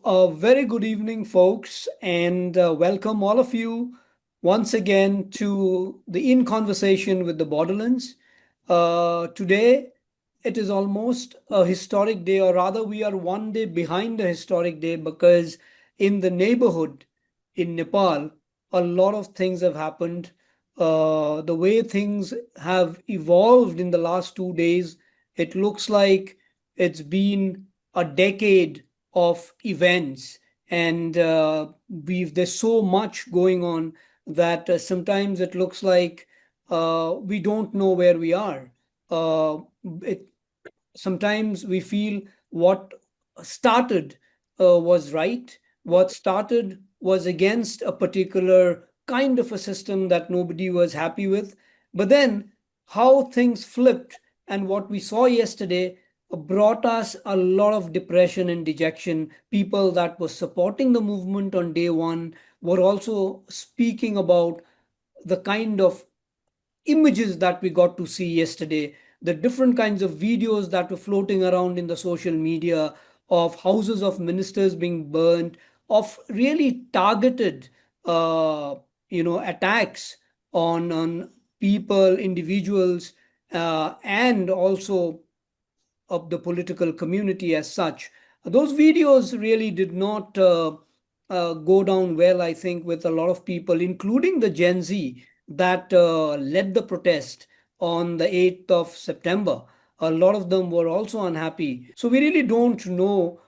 A very good evening, folks, and welcome all of you once again to the In Conversation with the Borderlands. Today, it is almost a historic day, or rather, we are one day behind the historic day because in the neighborhood in Nepal, a lot of things have happened. The way things have evolved in the last 2 days, it looks like it's been a decade of events, and there's so much going on that sometimes it looks like we don't know where we are. Uh, it Sometimes we feel what started was right, what started was against a particular kind of a system that nobody was happy with. But then how things flipped and what we saw yesterday brought us a lot of depression and dejection. People that were supporting the movement on day one were also speaking about the kind of images that we got to see yesterday, the different kinds of videos that were floating around in the social media of houses of ministers being burned, of really targeted, attacks on people, individuals, and also of the political community as such. Those videos really did not go down well, I think, with a lot of people, including the Gen Z that led the protest on the 8th of September. A lot of them were also unhappy. So we really don't know.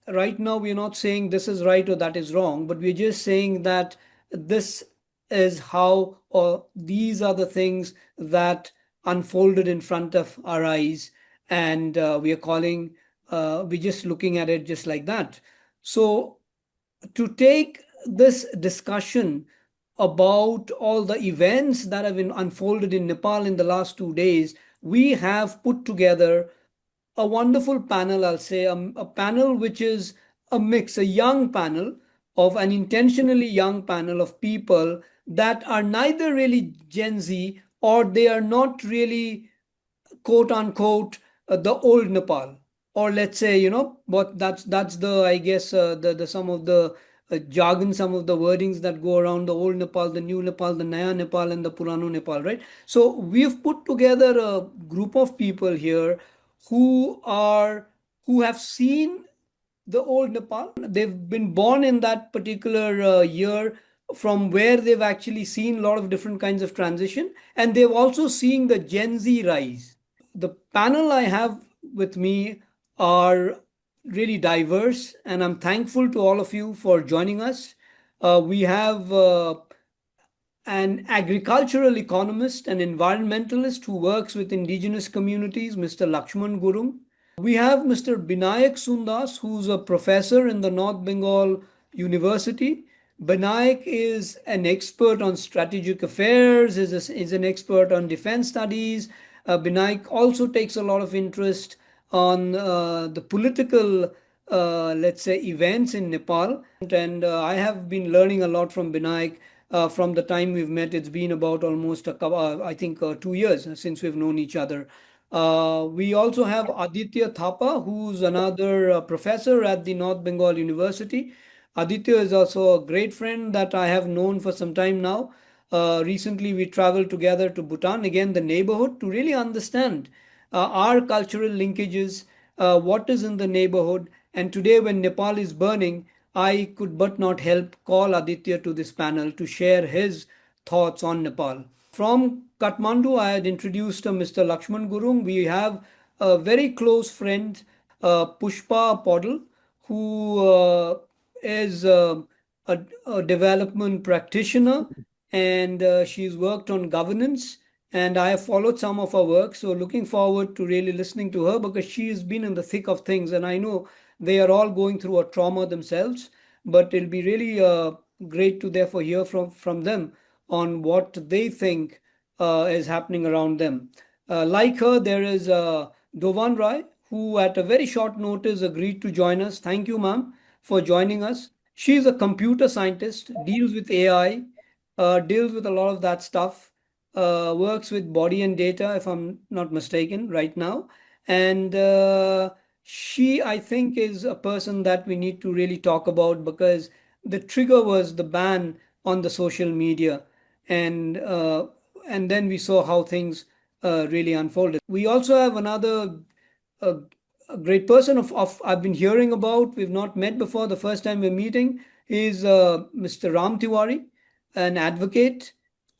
Right now, we're not saying this is right or that is wrong, but we're just saying that this is how, or these are the things that unfolded in front of our eyes, and we're just looking at it just like that. So to take this discussion about all the events that have been unfolded in Nepal in the last 2 days, we have put together a wonderful panel, I'll say, a panel which is a mix, a young panel of an intentionally young panel of people that are neither really Gen Z or they are not really quote unquote the old Nepal, or let's say, what that's the, I guess, the some of the jargon, some of the wordings that go around: the old Nepal, the new Nepal, the Naya Nepal, and the Purano Nepal, right? So we've put together a group of people here who are who have seen the old Nepal. They've been born in that particular year, from where they've actually seen a lot of different kinds of transition, and they've also seen the Gen Z rise. The panel I have with me are really diverse, and I'm thankful to all of you for joining us. We have an agricultural economist and environmentalist who works with indigenous communities, Mr. Lakshman Gurung. We have Mr. Binayak Sundas, who's a professor in the North Bengal University. Binayak is an expert on strategic affairs, is an expert on defense studies. Binayak also takes a lot of interest on the political, let's say, events in Nepal. And I have been learning a lot from Binayak from the time we've met. It's been about almost I think 2 years since we've known each other. We also have Aditya Thapa, who's another professor at the North Bengal University. Aditya is also a great friend that I have known for some time now. Recently, we traveled together to Bhutan, again, the neighborhood, to really understand our cultural linkages, what is in the neighborhood. And today, when Nepal is burning, I could but not help call Aditya to this panel to share his thoughts on Nepal. From Kathmandu, I had introduced Mr. Lakshman Gurung. We have a very close friend, Pushpa Podal, who is a development practitioner, and she's worked on governance. And I have followed some of her work, so looking forward to really listening to her because she has been in the thick of things, and I know they are all going through a trauma themselves. But it'll be really great to therefore hear from them on what they think is happening around them. Like her, there is Dovan Rai, who at a very short notice agreed to join us. Thank you, ma'am, for joining us. She's a computer scientist, deals with AI, deals with a lot of that stuff, works with body and data, if I'm not mistaken, right now. And she, I think, is a person that we need to really talk about, because the trigger was the ban on the social media, and uh, and then we saw how things really unfolded. We also have another a, a great person of I've been hearing about. We've not met before. The first time we're meeting is Mr. Ram Tiwari, an advocate.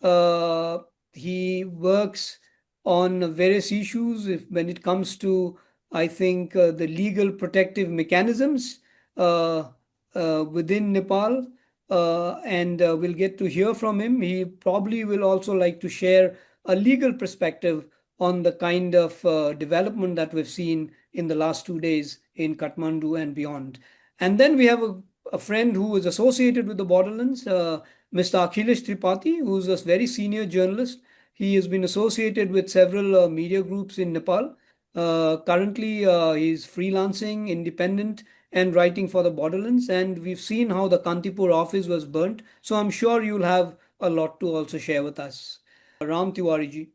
Uh, he works on various issues when it comes to, I think, the legal protective mechanisms uh, within Nepal. And we'll get to hear from him. He probably will also like to share a legal perspective on the kind of development that we've seen in the last 2 days in Kathmandu and beyond. And then we have a friend who is associated with the Borderlands, Mr. Akhilesh Tripathi, who's a very senior journalist. He has been associated with several media groups in Nepal. Currently, he's freelancing, independent, and writing for the Borderlands. And we've seen how the Kantipur office was burnt. So I'm sure you'll have a lot to also share with us. Ram Tiwari ji,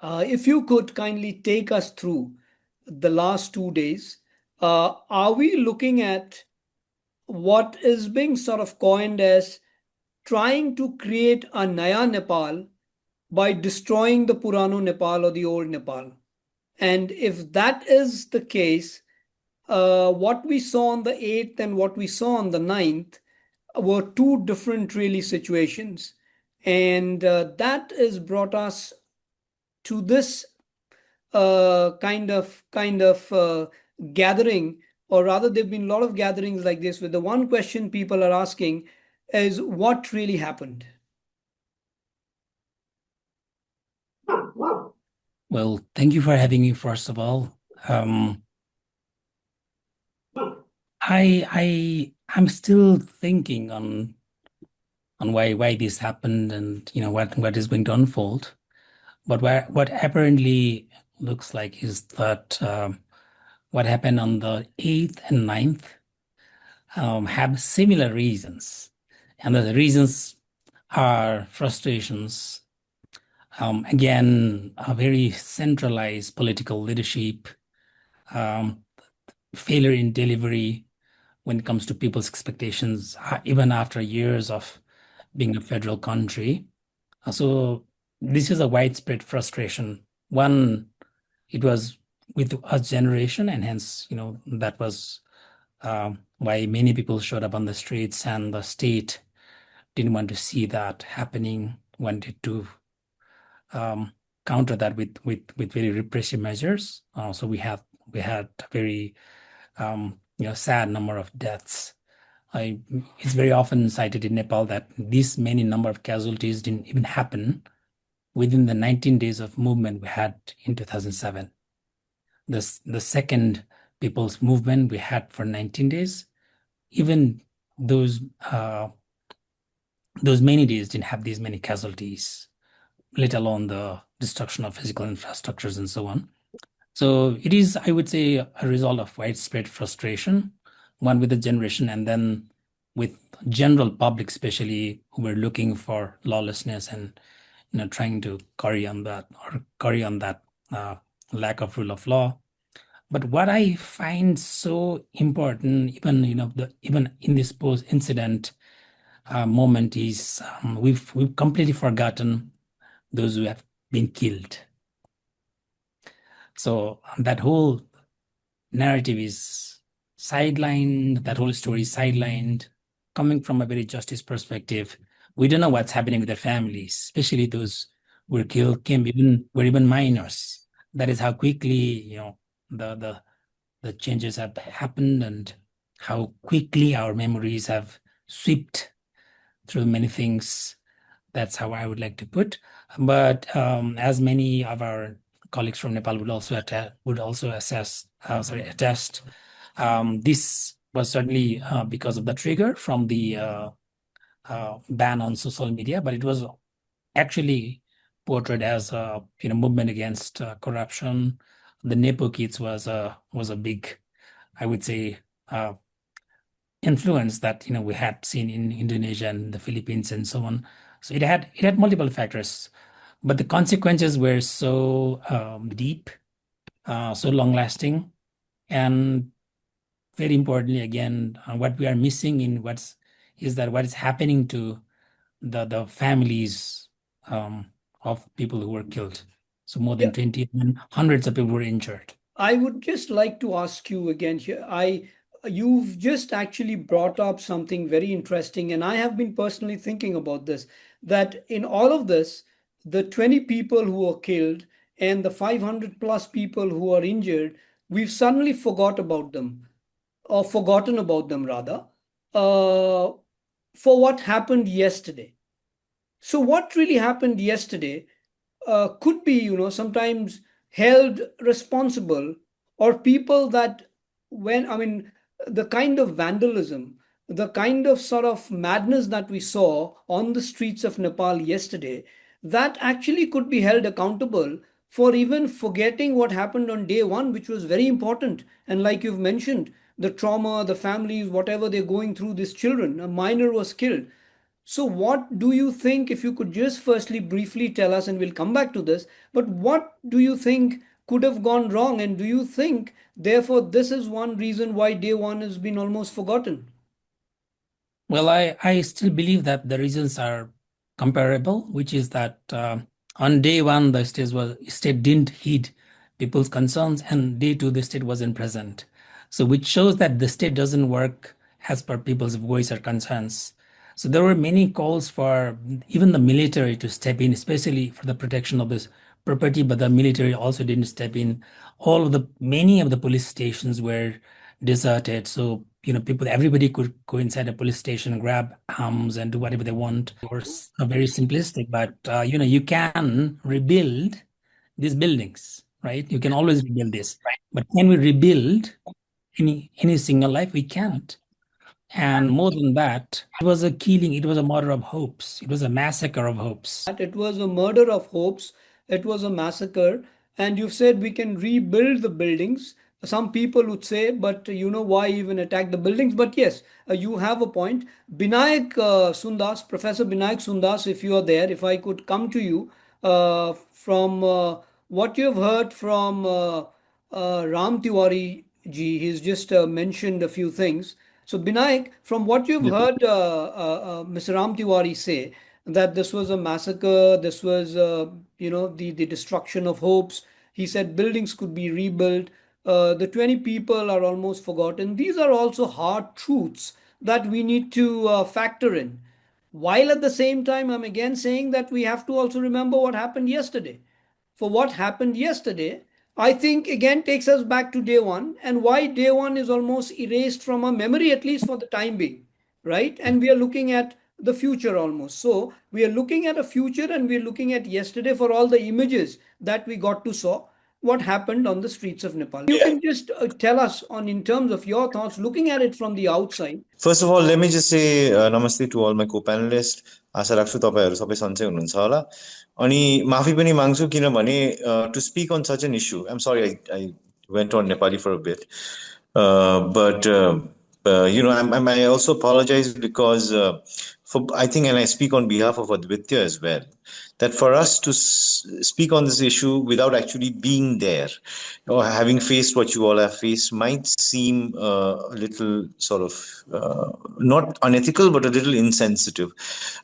if you could kindly take us through the last 2 days, are we looking at what is being sort of coined as trying to create a Naya Nepal by destroying the Purano Nepal or the old Nepal? And if that is the case, what we saw on the 8th and what we saw on the 9th were two different really situations. And that has brought us to this kind of gathering, or rather, there've been a lot of gatherings like this, where the one question people are asking is what really happened. Well, thank you for having me, first of all. I'm still thinking on why this happened, and what is going to unfold. But what apparently looks like is that what happened on the 8th and 9th have similar reasons. And the reasons are frustrations. Again, a very centralized political leadership, um, failure in delivery when it comes to people's expectations, even after years of being a federal country. So this is a widespread frustration. One, it was with a generation, and hence, that was why many people showed up on the streets, and the state didn't want to see that happening, wanted to um, counter that with very repressive measures. So we had a very sad number of deaths. It's very often cited in Nepal that this many number of casualties didn't even happen within the 19 days of movement we had in 2007. The second people's movement we had for 19 days, even those uh, those many days didn't have these many casualties, let alone the destruction of physical infrastructures and so on. So it is, I would say, a result of widespread frustration, one with the generation, and then with general public, especially who were looking for lawlessness and trying to carry on that uh, lack of rule of law. But what I find so important, even even in this post incident moment, is we've completely forgotten those who have been killed. So that whole narrative is sidelined, that whole story is sidelined. Coming from a very justice perspective, we don't know what's happening with their families, especially those who were killed, were even minors. That is how quickly, the the the changes have happened, and how quickly our memories have swept through many things. That's how I would like to put. But as many of our colleagues from Nepal would also attest. This was certainly because of the trigger from the ban on social media, but it was actually portrayed as a movement against corruption. The Nepo kids was a big, I would say, uh, influence that we had seen in Indonesia and the Philippines and so on. So it had multiple factors, but the consequences were so deep, so long lasting, And very importantly, again, what we are missing in what's is that what is happening to the families of people who were killed. So more Yeah, than 20 and hundreds of people were injured. I would just like to ask you again here. You've just actually brought up something very interesting, and I have been personally thinking about this, that in all of this, the 20 people who were killed and the 500 plus people who are injured, we've suddenly forgotten about them rather, uh, for what happened yesterday. So what really happened yesterday could be, sometimes held responsible, or people that, I mean, the kind of vandalism, the kind of sort of madness that we saw on the streets of Nepal yesterday, that actually could be held accountable for even forgetting what happened on day one, which was very important. And like you've mentioned, the trauma, the families, whatever they're going through, these children, a minor was killed. So, what do you think, if you could just firstly briefly tell us, and we'll come back to this, but what do you think could have gone wrong? And do you think, therefore, this is one reason why day one has been almost forgotten? Well, I still believe that the reasons are comparable, which is that on day one, the state didn't heed people's concerns, and day two, the state wasn't present. So, which shows that the state doesn't work as per people's voice or concerns. So, there were many calls for even the military to step in, especially for the protection of this property, but the military also didn't step in. Many of the police stations were deserted. So, people, everybody could go inside a police station, grab arms, and do whatever they want. Or very simplistic, but you can rebuild these buildings, right? You can always rebuild this. But can we rebuild any single life? We can't. And more than that, it was a killing, it was a murder of hopes, it was a massacre of hopes. It was a murder of hopes, it was a massacre, and you've said we can rebuild the buildings. Some people would say, but why even attack the buildings? But yes, you have a point. Binayak Sundas, Professor Binayak Sundas, if you are there, if I could come to you from what you've heard from Ram Tiwari ji, he's just mentioned a few things. So, Binayak, from what you've Yes. heard Mr. Ram Tiwari say, that this was a massacre, this was, the destruction of hopes. He said buildings could be rebuilt. The 20 people are almost forgotten. These are also hard truths that we need to factor in. While at the same time, I'm again saying that we have to also remember what happened yesterday. For what happened yesterday, I think again takes us back to day one, and why day one is almost erased from our memory, at least for the time being, right? And we are looking at the future almost. So we are looking at a future, and we are looking at yesterday for all the images that we got to saw what happened on the streets of Nepal. You can just tell us on, in terms of your thoughts, looking at it from the outside. First of all, let me just say namaste to all my co-panelists. आशा राख्छु तपाईँहरू सबै सन्चै हुनुहुन्छ होला अनि माफी पनि माग्छु किनभने to speak on such an issue. I'm sorry I went on Nepali for a bit. But I also apologize because for I think, and I speak on behalf of Advitya as well, that for us to speak on this issue without actually being there or having faced what you all have faced might seem a little sort of not unethical, but a little insensitive.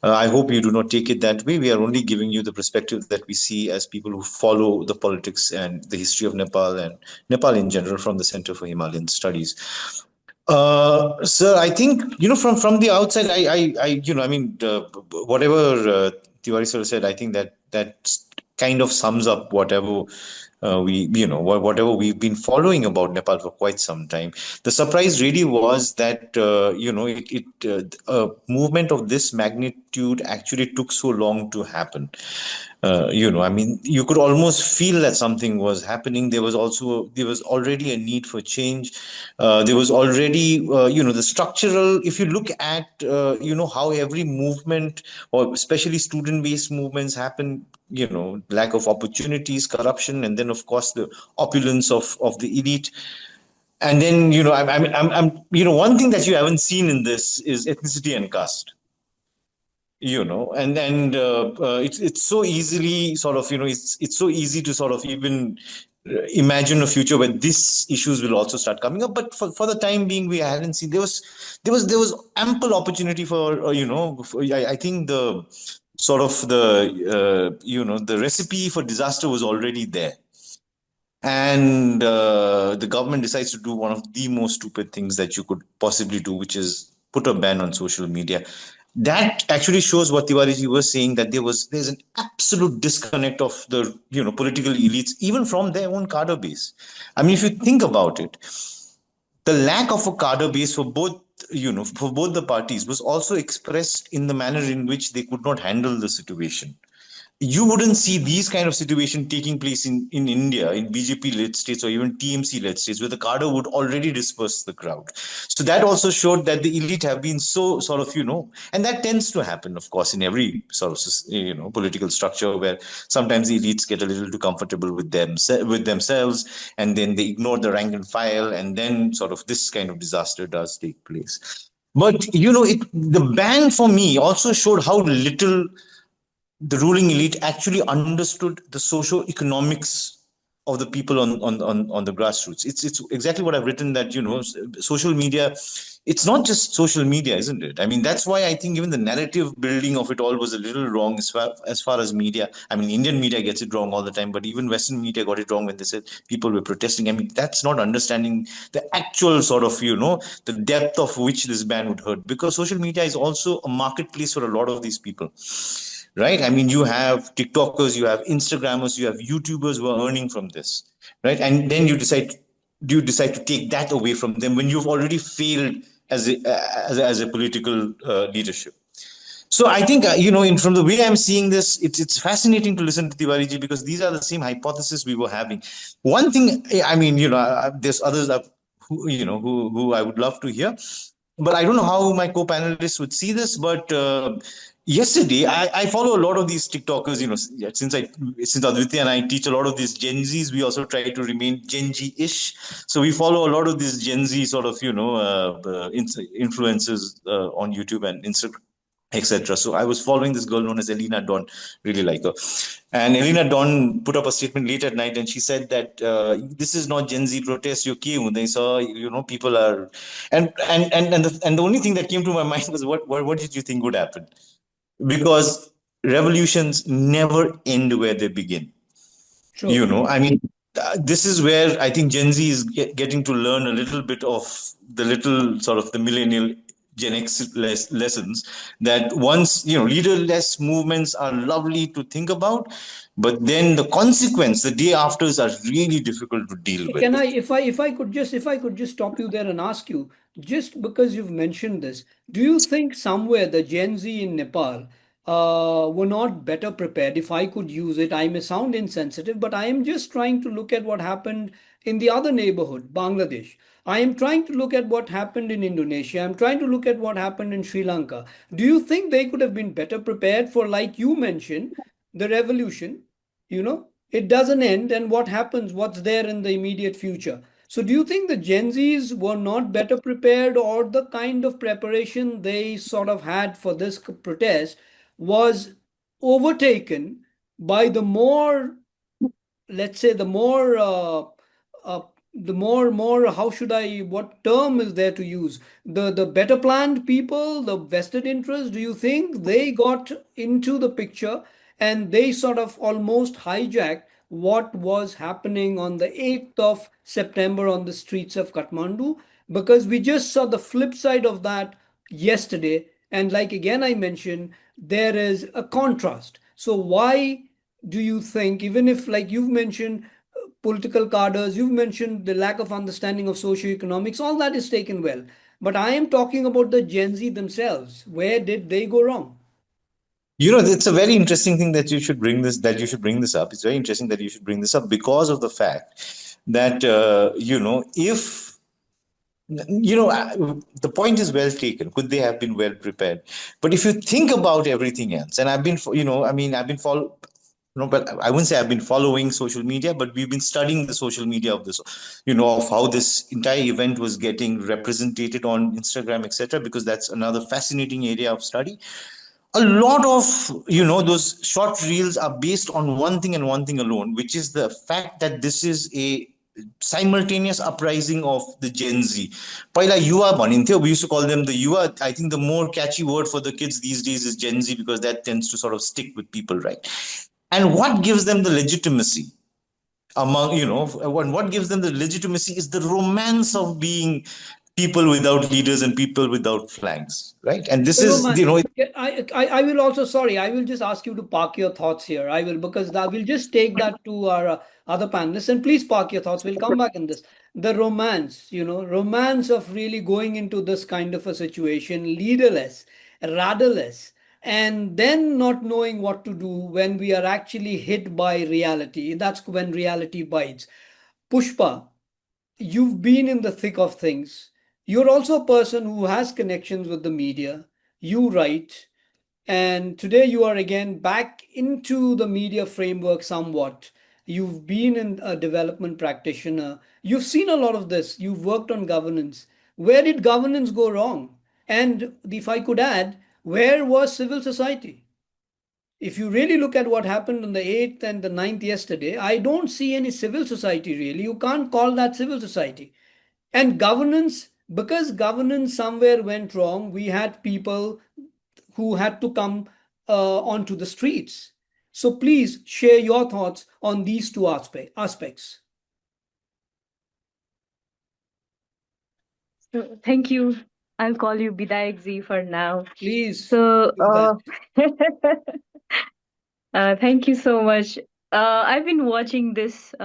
I hope you do not take it that way. We are only giving you the perspective that we see as people who follow the politics and the history of Nepal and Nepal in general from the Center for Himalayan Studies. Sir, I think from the outside, whatever Tiwari sir said, I think that kind of sums up whatever whatever we've been following about Nepal for quite some time. The surprise really was that a movement of this magnitude actually took so long to happen. You could almost feel that something was happening. There was already a need for change. There was already, the structural. If you look at, how every movement, or especially student-based movements, happen. Lack of opportunities, corruption, and then of course the opulence of the elite. And then, one thing that you haven't seen in this is ethnicity and caste. And it's so easily sort of, it's so easy to sort of even imagine a future where these issues will also start coming up. But for the time being, we hadn't seen. There was ample opportunity for I think the sort of the recipe for disaster was already there. And the government decides to do one of the most stupid things that you could possibly do, which is put a ban on social media. That actually shows what Tiwariji was saying, that there's an absolute disconnect of the political elites, even from their own cadre base. I mean, if you think about it, the lack of a cadre base for both the parties was also expressed in the manner in which they could not handle the situation. You wouldn't see these kind of situation taking place in India, in BJP-led states or even TMC-led states, where the cadre would already disperse the crowd. So that also showed that the elite have been so sort of, and that tends to happen, of course, in every sort of, political structure, where sometimes the elites get a little too comfortable with themselves, and then they ignore the rank and file, and then sort of this kind of disaster does take place. But the ban for me also showed how little the ruling elite actually understood the socio-economics of the people on the grassroots. It's exactly what I've written, that social media, it's not just social media, isn't it? I mean, that's why I think even the narrative building of it all was a little wrong as far as media. I mean, Indian media gets it wrong all the time, but even Western media got it wrong when they said people were protesting. I mean, that's not understanding the actual sort of the depth of which this ban would hurt, because social media is also a marketplace for a lot of these people, right? I mean, you have TikTokers, you have Instagrammers, you have YouTubers who are earning from this, right? And then you decide to take that away from them when you've already failed as a political leadership. So I think from the way I'm seeing this, it's fascinating to listen to Tiwariji, because these are the same hypotheses we were having. One thing, I mean, there's others who I would love to hear, but I don't know how my co-panelists would see this. But yesterday, I follow a lot of these TikTokers. Since Aditya and I teach a lot of these Gen Zs, we also try to remain Gen Z-ish. So we follow a lot of these Gen Z sort of influencers on YouTube and Instagram, etc. So I was following this girl known as Elena Don, really like her. And Elena Don put up a statement late at night, and she said that this is not Gen Z protest. You came, they saw, people are, and the only thing that came to my mind was what did you think would happen? Because revolutions never end where they begin. True. I mean, this is where I think Gen Z is getting to learn a little bit of the little sort of the millennial Gen X lessons, that once, leaderless movements are lovely to think about, but then the consequence, the day afters, are really difficult to deal with. Can I, if I could just stop you there and ask you, just because you've mentioned this, do you think somewhere the Gen Z in Nepal were not better prepared? If I could use it, I may sound insensitive, but I am just trying to look at what happened in the other neighborhood, Bangladesh. I am trying to look at what happened in Indonesia. I'm trying to look at what happened in Sri Lanka. Do you think they could have been better prepared for, like you mentioned, the revolution? It doesn't end, and what happens, what's there in the immediate future? So do you think the Gen Zs were not better prepared, or the kind of preparation they sort of had for this protest was overtaken by the more, let's say, uh, the more, how should I, what term is there to use, the better planned people, the vested interests? Do you think they got into the picture and they sort of almost hijacked what was happening on the 8th of September on the streets of Kathmandu? Because we just saw the flip side of that yesterday, and like again I mentioned, there is a contrast. So why do you think, even if, like you've mentioned, political cadres, you've mentioned the lack of understanding of socioeconomics, all that is taken well. But I am talking about the Gen Z themselves. Where did they go wrong? It's a very interesting thing that you should bring this up. It's very interesting that you should bring this up, because of the fact that if the point is well taken. Could they have been well prepared? But if you think about everything else, and I've been follow, but I wouldn't say I've been following social media, but we've been studying the social media of this, of how this entire event was getting represented on Instagram, etc., because that's another fascinating area of study. a lot of those short reels are based on one thing and one thing alone, which is the fact that this is a simultaneous uprising of the Gen Z. पहिला युवा भनिन्थ्यो, we used to call them the युवा. I think the more catchy word for the kids these days is Gen Z, because that tends to sort of stick with people, right? And what gives them the legitimacy among, what gives them the legitimacy is the romance of being people without leaders and people without flags, right? And this The is, romance. I will also, sorry, I will just ask you to park your thoughts here. I will, because that we'll just take that to our other panelists, and please park your thoughts. We'll come back in this. The romance, romance of really going into this kind of a situation, leaderless, rudderless, and then not knowing what to do when we are actually hit by reality. That's when reality bites. Pushpa, you've been in the thick of things. You're also a person who has connections with the media. You write, and today you are again back into the media framework somewhat. You've been in a development practitioner. You've seen a lot of this. You've worked on governance. Where did governance go wrong? And if I could add, where was civil society? If you really look at what happened on the 8th and the 9th yesterday, I don't see any civil society really. You can't call that civil society. And governance, because governance somewhere went wrong, we had people who had to come onto the streets. So please share your thoughts on these two aspects. So, thank you. I'll call you Bidayak Z for now. Please So, do that. thank you so much. I've been watching this,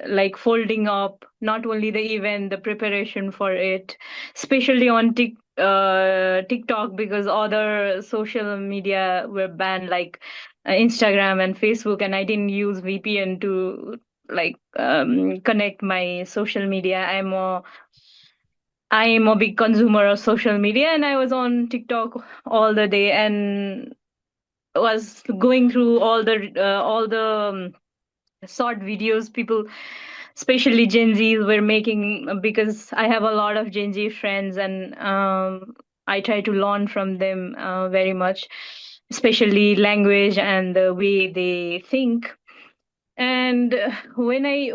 like folding up, not only the event, the preparation for it, especially on TikTok, because other social media were banned, like Instagram and Facebook, and I didn't use VPN to like connect my social media. I'm a big consumer of social media, and I was on TikTok all the day and was going through all the short videos people, especially Gen Zs, were making, because I have a lot of Gen Z friends, and I try to learn from them very much, especially language and the way they think. And when I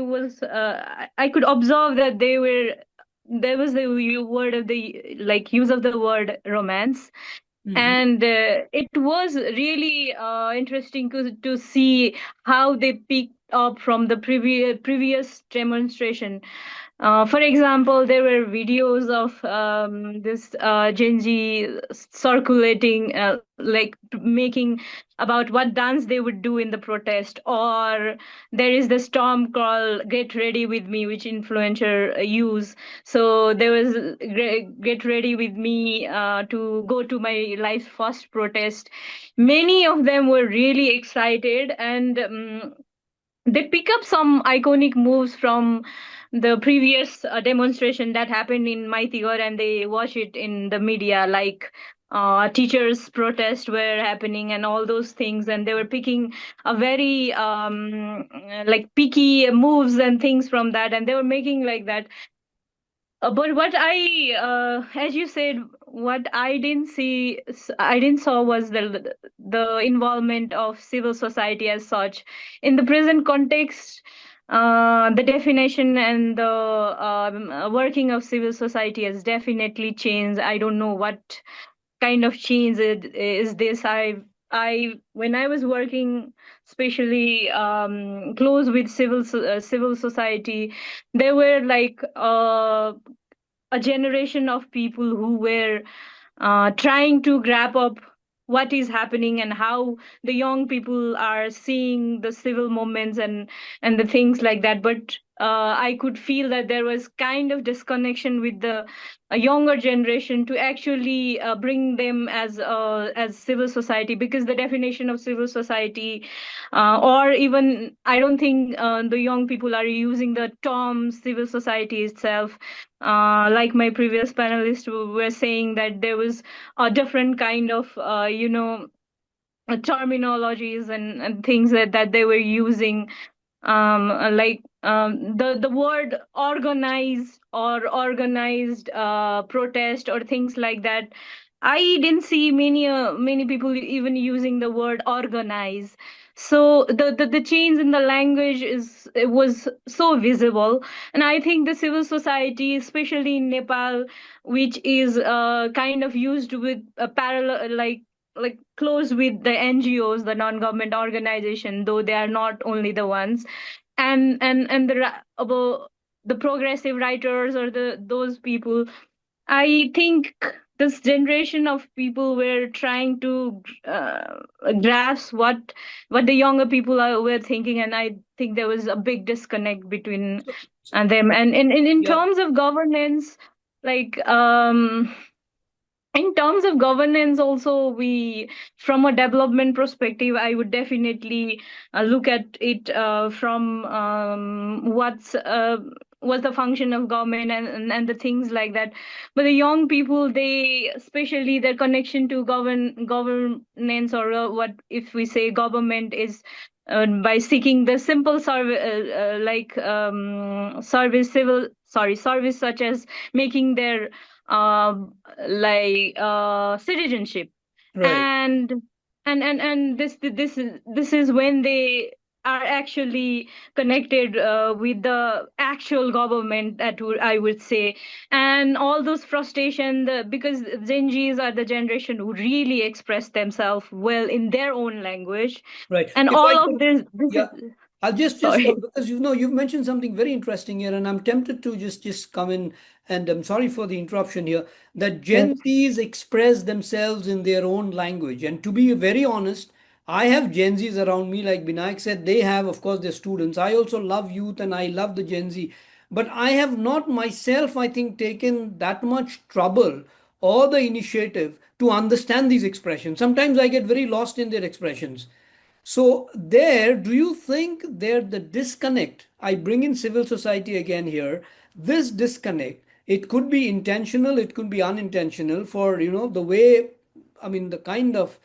was I could observe that there was the word of the like use of the word romance. And it was really interesting to see how they picked up from the previous demonstration. For example, there were videos of this Gen Z circulating, like making about what dance they would do in the protest, or there is the storm called "Get Ready with Me," which influencer use. So there was "Get Ready with Me" to go to my life's first protest. Many of them were really excited, and they pick up some iconic moves from the previous demonstration that happened in Maitigar, and they watch it in the media, like teachers protest were happening and all those things, and they were picking a very like picky moves and things from that, and they were making like that. But what as you said, what I didn't saw was the involvement of civil society as such. In the present context, the definition and the working of civil society has definitely changed. I don't know what kind of change is this. I when I was working, especially close with civil society, there were like a generation of people who were trying to grab up what is happening and how the young people are seeing the civil movements and the things like that. But I could feel that there was kind of disconnection with the a younger generation to actually bring them as civil society, because the definition of civil society, or even I don't think the young people are using the term civil society itself. Like my previous panelists were saying, that there was a different kind of terminologies and things that they were using, like the word organized or organized protest or things like that. I didn't see many people even using the word organize. So the change in the language it was so visible, and I think the civil society, especially in Nepal, which is kind of used with a parallel like close with the NGOs, the non-government organization, though they are not only the ones, and about the progressive writers or the those people. I think this generation of people were trying to grasp what the younger people were thinking, and I think there was a big disconnect between So, them. And in yeah, terms of governance, like in terms of governance also, we from a development perspective, I would definitely look at it from what's the function of government and the things like that. But the young people, they especially their connection to governance, or what if we say government is by seeking the simple service, service such as making their citizenship. right. And this is when they are actually connected with the actual government, I would say. And all those frustration, because Gen Zs are the generation who really express themselves well in their own language. Right. And If I all of could, this yeah, is I'll just sorry. because you've mentioned something very interesting here, and I'm tempted to just come in, and I'm sorry for the interruption here. That Yes. Gen Zs express themselves in their own language, and to be very honest, I have Gen Zs around me, like Binayak said. They have, of course, their students. I also love youth, and I love the Gen Z, but I have not myself, I think, taken that much trouble or the initiative to understand these expressions. Sometimes I get very lost in their expressions. So there, do you think there the disconnect? I bring in civil society again here. This disconnect, it could be intentional, it could be unintentional for, the way, I mean, the kind of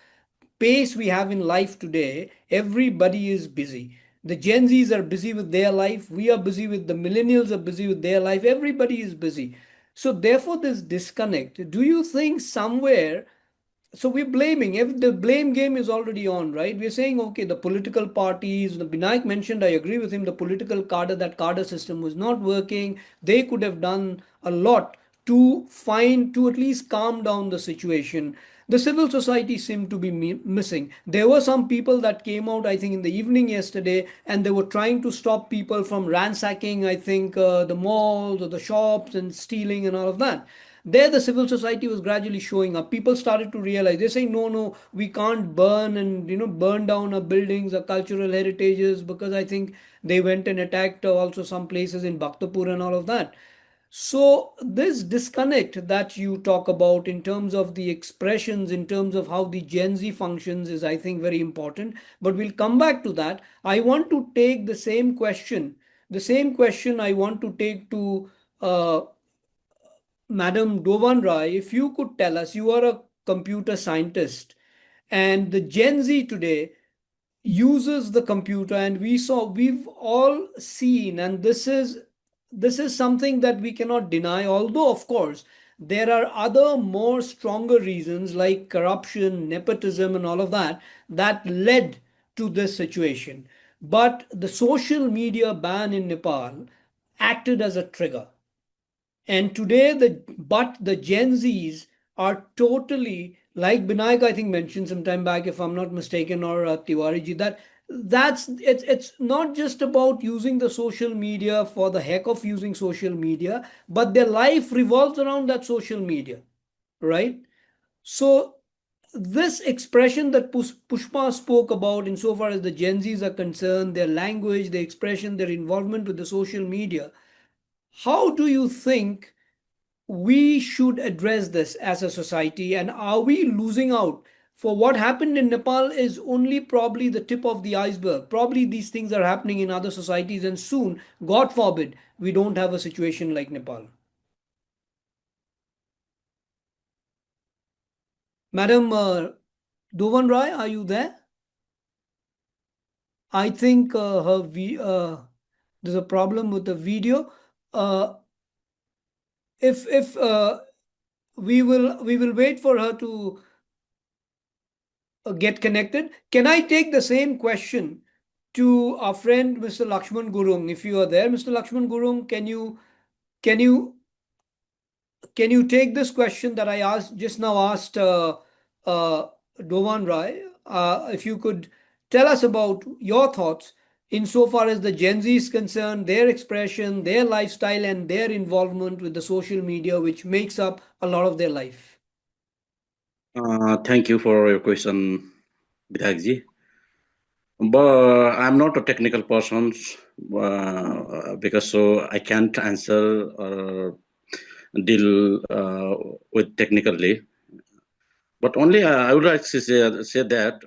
pace we have in life today, everybody is busy. The Gen Zs are busy with their life. We are busy with the millennials are busy with their life. Everybody is busy. So therefore, this disconnect, do you think somewhere so we're blaming if the blame game is already on, right? We're saying, okay, the political parties, the Binayak mentioned, I agree with him, the political cadre, that cadre system was not working. They could have done a lot to at least calm down the situation. The civil society seemed to be missing. There were some people that came out, I think, in the evening yesterday, and they were trying to stop people from ransacking, I think, the malls or the shops and stealing and all of that. There the civil society was gradually showing up. People started to realize, they're saying, no, no, we can't burn and burn down our buildings, our cultural heritages, because I think they went and attacked also some places in Bhaktapur and all of that. So this disconnect that you talk about in terms of the expressions, in terms of how the Gen Z functions, is, I think, very important. But we'll come back to that. I want to take the same question I want to take to Madam Dovan Rai. If you could tell us, you are a computer scientist, and the Gen Z today uses the computer, and we've all seen, and this is something that we cannot deny, although of course there are other more stronger reasons like corruption, nepotism, and all of that that led to this situation. But the social media ban in Nepal acted as a trigger. And today, the Gen Zs are totally, like Binayak, I think, mentioned some time back, if I'm not mistaken, or Tiwari ji, it's not just about using the social media for the heck of using social media, but their life revolves around that social media, right? So this expression that Pushpa spoke about, insofar as the Gen Zs are concerned, their language, their expression, their involvement with the social media, how do you think we should address this as a society, and are we losing out? For what happened in Nepal is only probably the tip of the iceberg. Probably these things are happening in other societies, and soon, God forbid, we don't have a situation like Nepal. Madam Dovan Rai, are you there? I think there's a problem with the video. Uh, if we will wait for her to get connected. Can I take the same question to our friend Mr. Lakshman Gurung? If you are there, Mr. Lakshman Gurung, can you can you take this question that I asked just now asked uh, Dovan Rai? If you could tell us about your thoughts insofar as the Gen Z is concerned, their expression, their lifestyle, and their involvement with the social media, which makes up a lot of their life. Thank you for your question, Bidhakji. But I'm not a technical person, because so I can't answer or deal with technically. But only I would like to say that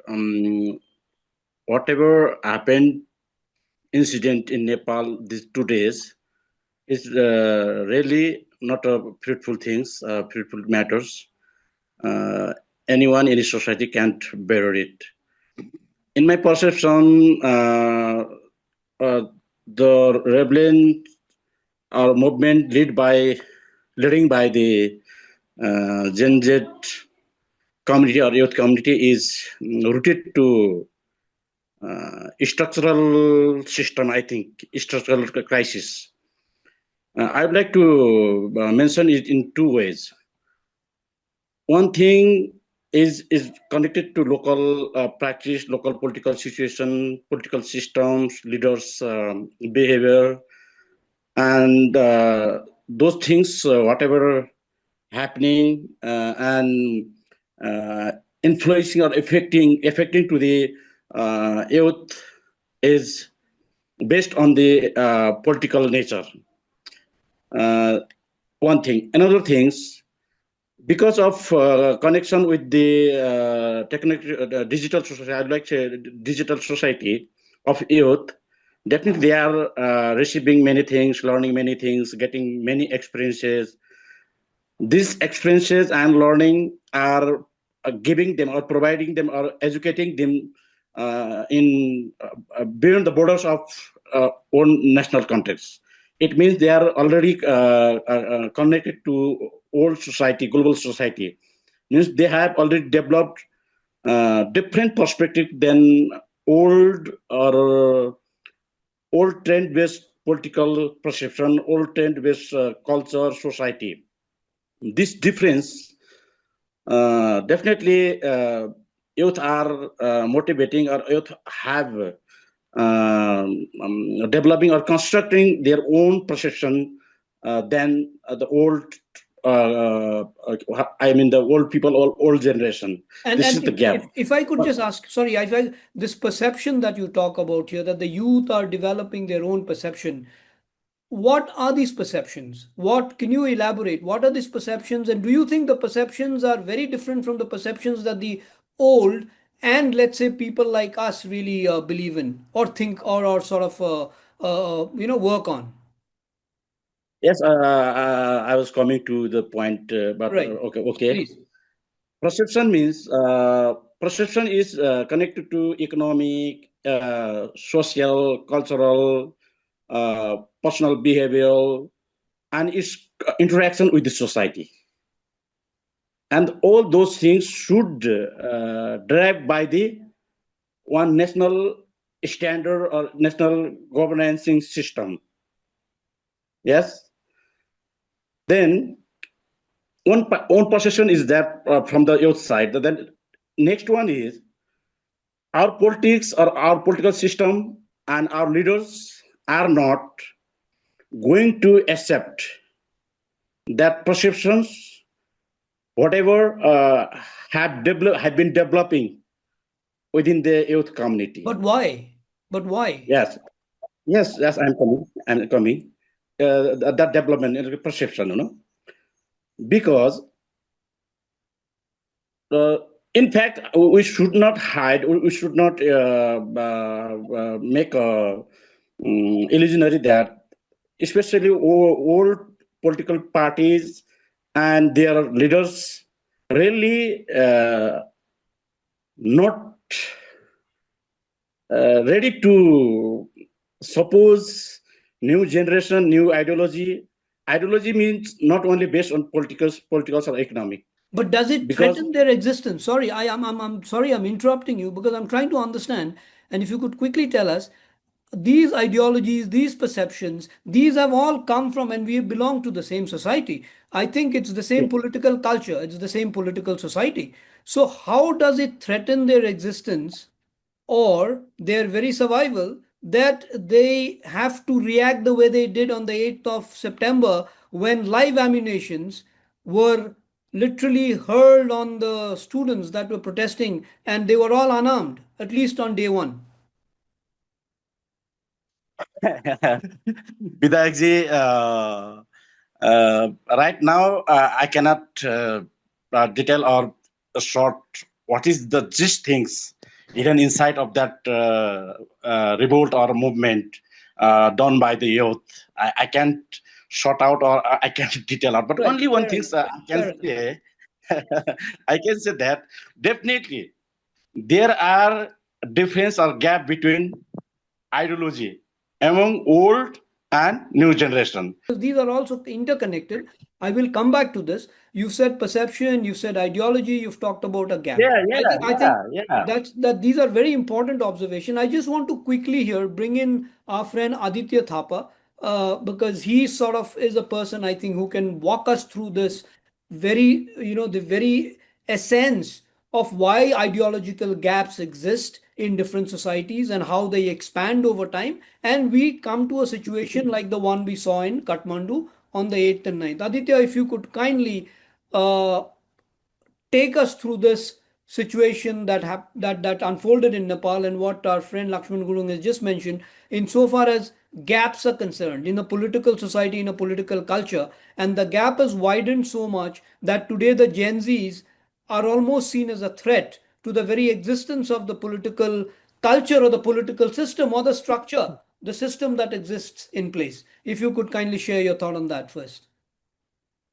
whatever happened incident in Nepal these 2 days is really not a fruitful things, fruitful matters. Uh, Anyone in the society can't bear it. In my perception, the rebellion or movement leading by the Gen Z community or youth community is rooted to structural system, I think, structural crisis. I would like to mention it in 2 ways. One thing is connected to local practice, local political situation, political systems, leaders' behavior, and those things, whatever happening and influencing or affecting to the youth is based on the political nature. One thing. Another things, because of connection with the digital society, I'd like to say digital society of youth, definitely they are receiving many things, learning many things, getting many experiences. These experiences and learning are giving them or providing them or educating them in beyond the borders of own national context. It means they are already connected to old society, global society. Means they have already developed different perspective than old or old trend-based political perception, old trend-based culture, society. This difference definitely youth are motivating or youth have developing or constructing their own perception than the old I mean the old people or old generation. This And is the gap. if I could just ask, sorry, this perception that you talk about here, that the youth are developing their own perception, what are these perceptions? What can you elaborate? What are these perceptions? And do you think the perceptions are very different from the perceptions that the old and let's say people like us really believe in or think or sort of work on? Yes, I was coming to the point, but Right. okay. Please. Perception means perception is connected to economic, social, cultural, personal behavioral, and its interaction with the society. And all those things should drive by the one national standard or national governancing system. Yes. Then one perception is that from the youth side. Then next one is our politics or our political system and our leaders are not going to accept that perceptions, whatever have been developing within the youth community. But why? But why? Yes, yes, I'm coming. I'm coming. That development and perception, because uh, in fact we should not hide. We should not make a illusionary that, especially old political parties and their leaders, really not ready to suppose new generation, new ideology, ideology means not only based on political or economic. But does it Because threaten their existence? Sorry, I'm sorry, I'm interrupting you because I'm trying to understand. And if you could quickly tell us, these ideologies, these perceptions, these have all come from, and we belong to the same society. I think it's the same political culture, it's the same political society. So, how does it threaten their existence or their very survival that they have to react the way they did on the 8th of September when live ammunitions were literally hurled on the students that were protesting and they were all unarmed, at least on day one? Vidayakji, right now I cannot detail or short what is the gist things hidden inside of that revolt or movement done by the youth. I can't short out or I can't detail out, but Right, only one fair thing enough. I can Fair enough. say. I can say that definitely there are difference or gap between ideology among old and new generation. These are also interconnected. I will come back to this. You've said perception, you've said ideology, you've talked about a gap. Yeah, I think yeah. that these are very important observation. I just want to quickly here bring in our friend Aditya Thapa, because he sort of is a person I think who can walk us through this very, the very essence of why ideological gaps exist in different societies and how they expand over time. And we come to a situation like the one we saw in Kathmandu on the 8th and 9th. Aditya, if you could kindly uh, take us through this situation that unfolded in Nepal and what our friend Lakshman Gurung has just mentioned, insofar as gaps are concerned in a political society, in a political culture, and the gap has widened so much that today the Gen Zs are almost seen as a threat to the very existence of the political culture or the political system or the structure, the system that exists in place. If you could kindly share your thought on that first.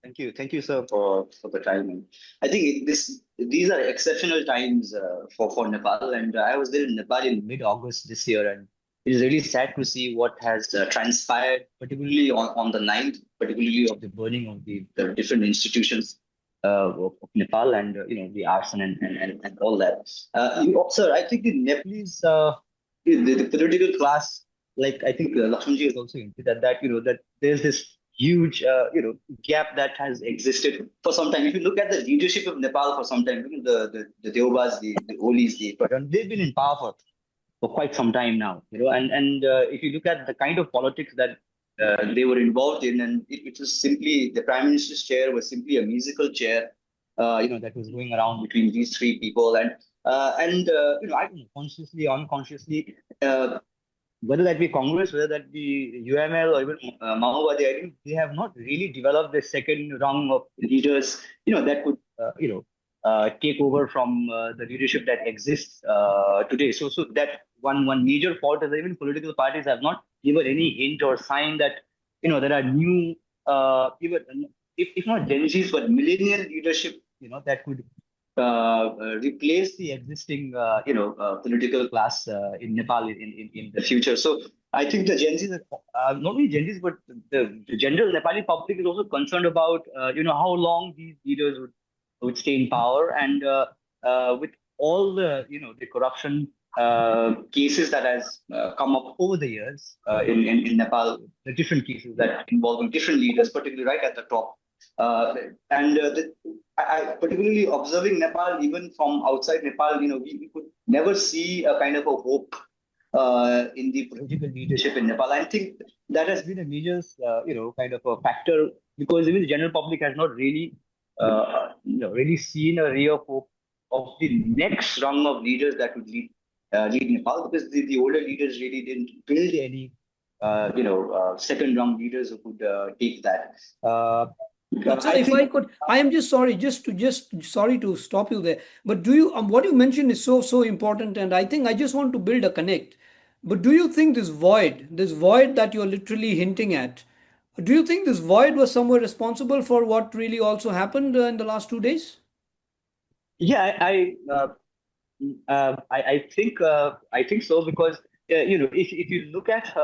Thank you, sir, for the time. And I think these are exceptional times for Nepal. And I was there in Nepal in mid-August this year, and it is really sad to see what has transpired, particularly on the 9th, particularly of the burning of the different institutions of Nepal and the arson and all that. Sir, I think the Nepalese the political class, like I think Lakshmanji has also hinted at that, that there's this huge gap that has existed for some time. If you look at the leadership of Nepal for some time, the Deobas, the Olis, the Pradhan, they've been in power for quite some time now. And if you look at the kind of politics that they were involved in, and it was simply the prime minister's chair was simply a musical chair, that was going around between these three people, I don't know, consciously, unconsciously. Whether that be Congress, whether that be UML or even Maowadi, I think they have not really developed the second rung of leaders, that could, take over from the leadership that exists today. So that one major fault is that even political parties have not given any hint or sign that, there are new, even if not Gen Zs, but millennial leadership, that could replace the existing, political class in Nepal in the future. So I think the Gen Zs, not only Gen Zs, but the general Nepali public is also concerned about, how long these leaders would stay in power, and with all the corruption cases that has come up over the years in Nepal, the different cases that involving different leaders, particularly right at the top. I particularly observing Nepal, even from outside Nepal, we could never see a kind of a hope in the political leadership in Nepal. I think that has been a major, kind of a factor, because even the general public has not really, really seen a ray of hope of the next rung of leaders that would lead Nepal, because the older leaders really didn't build any, second rung leaders who could take that. But sir, if I could, I am just sorry, just sorry to stop you there. But do you, what you mentioned is so important, and I think I just want to build a connect. But do you think this void that you're literally hinting at, do you think this void was somewhere responsible for what really also happened in the last 2 days? Yeah, I think so, because if you look at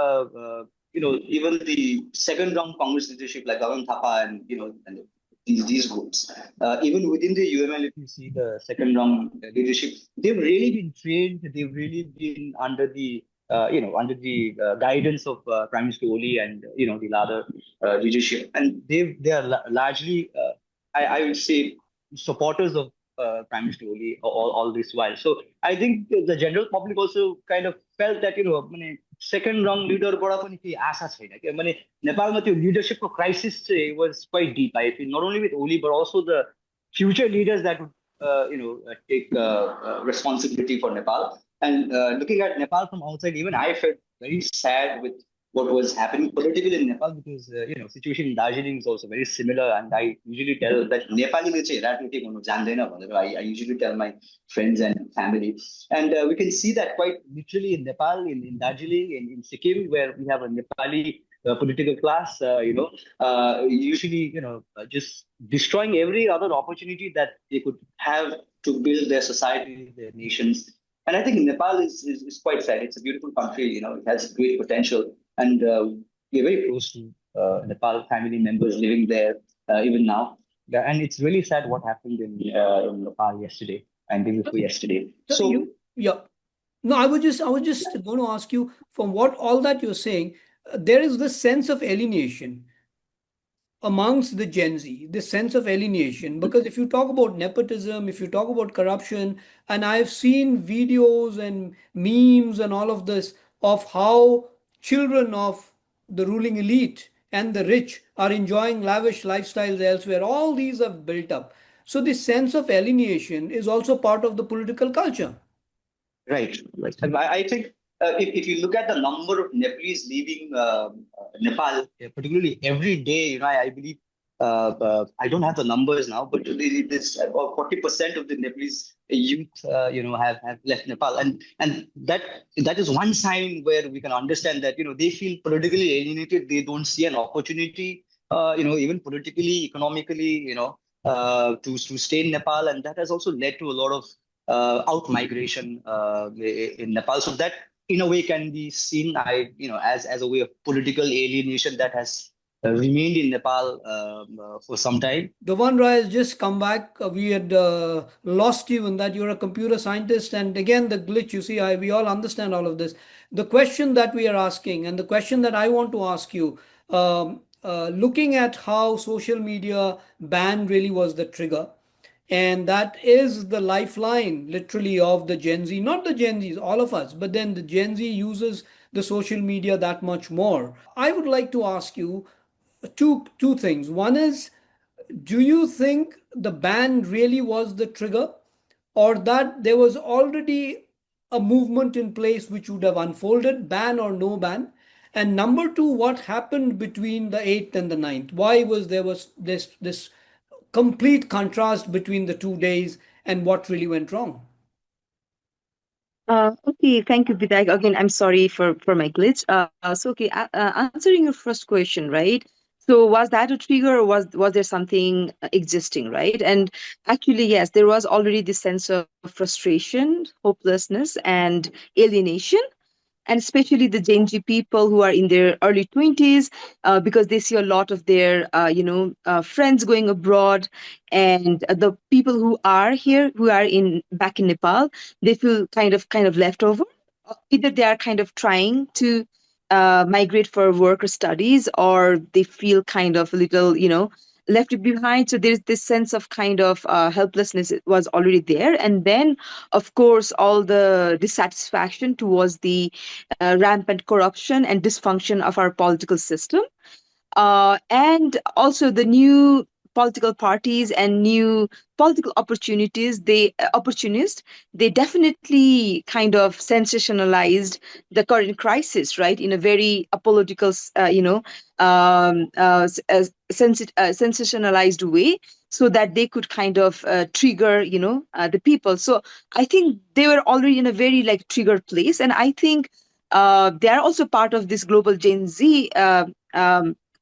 even the second round Congress leadership like Gagan Thapa and and these groups, even within the UML, if you see the second round leadership, they've really been trained. They've really been under the guidance of Prime Minister Oli and the other leadership, and they are largely, I would say, supporters of Prime Minister Oli all this while. So I think the general public also kind of felt that second round leader बाट पनि केही आशा छैन के माने नेपालमा त्यो leadershipको crisis चाहिँ was quite deep. I feel not only with Oli but also the future leaders that would take responsibility for Nepal. And looking at Nepal from outside, even I felt very sad with what was happening politically in Nepal because situation in Darjeeling is also very similar. And I usually tell that Nepali le चाहिँ राजनीति गर्नु जान्दैन भनेर I usually tell my friends and family. And we can see that quite literally in Nepal, in Darjeeling, in Sikkim, where we have a Nepali political class, usually, just destroying every other opportunity that they could have to build their society, their nations. And I think Nepal is quite sad. It's a beautiful country, it has great potential. And we're very close to Nepal family members living there even now. Yeah, and it's really sad what happened in Nepal yesterday and the day before yesterday. So yeah. No, I was just going to ask you, from what all that you're saying, there is this sense of alienation amongst the Gen Z, this sense of alienation. Because if you talk about nepotism, if you talk about corruption, and I've seen videos and memes and all of this of how children of the ruling elite and the rich are enjoying lavish lifestyles elsewhere, all these have built up. So this sense of alienation is also part of the political culture. Right. And I think if you look at the number of Nepalese leaving Nepal, particularly every day, I believe, I don't have the numbers now, but this about 40% of the Nepalese youth, have left Nepal, and that is one sign where we can understand that they feel politically alienated. They don't see an opportunity, even politically, economically, to stay in Nepal, and that has also led to a lot of out migration in Nepal. So that, in a way, can be seen, as a way of political alienation that has remained in Nepal for some time. Dhawan Rai has just come back. We had lost you in that you're a computer scientist. And again, the glitch, you see, we all understand all of this. The question that we are asking, and the question that I want to ask you, looking at how social media ban really was the trigger, and that is the lifeline, literally, of the Gen Z, not the Gen Zs, all of us, but then the Gen Z uses the social media that much more. I would like to ask you two things. One is, do you think the ban really was the trigger, or that there was already a movement in place which would have unfolded, ban or no ban? And number two, what happened between the 8th and the 9th? Why was this complete contrast between the 2 days, and what really went wrong? Okay, thank you, Vidak. Again, I'm sorry for my glitch. Okay, answering your first question, right? So was that a trigger, or was there something existing, right? And actually, yes, there was already this sense of frustration, hopelessness, and alienation, and especially the Gen Z people who are in their early 20s, because they see a lot of their, friends going abroad, and the people who are here, who are back in Nepal, they feel kind of left over. Either they are kind of trying to migrate for work or studies, or they feel kind of a little, left behind. So there's this sense of kind of helplessness was already there. And then, of course, all the dissatisfaction towards the rampant corruption and dysfunction of our political system. And also the new political parties and new political opportunists, they definitely kind of sensationalized the current crisis, right, in a very apolitical, sensationalized way, so that they could kind of trigger, the people. So I think they were already in a very triggered place, and I think they are also part of this global Gen Z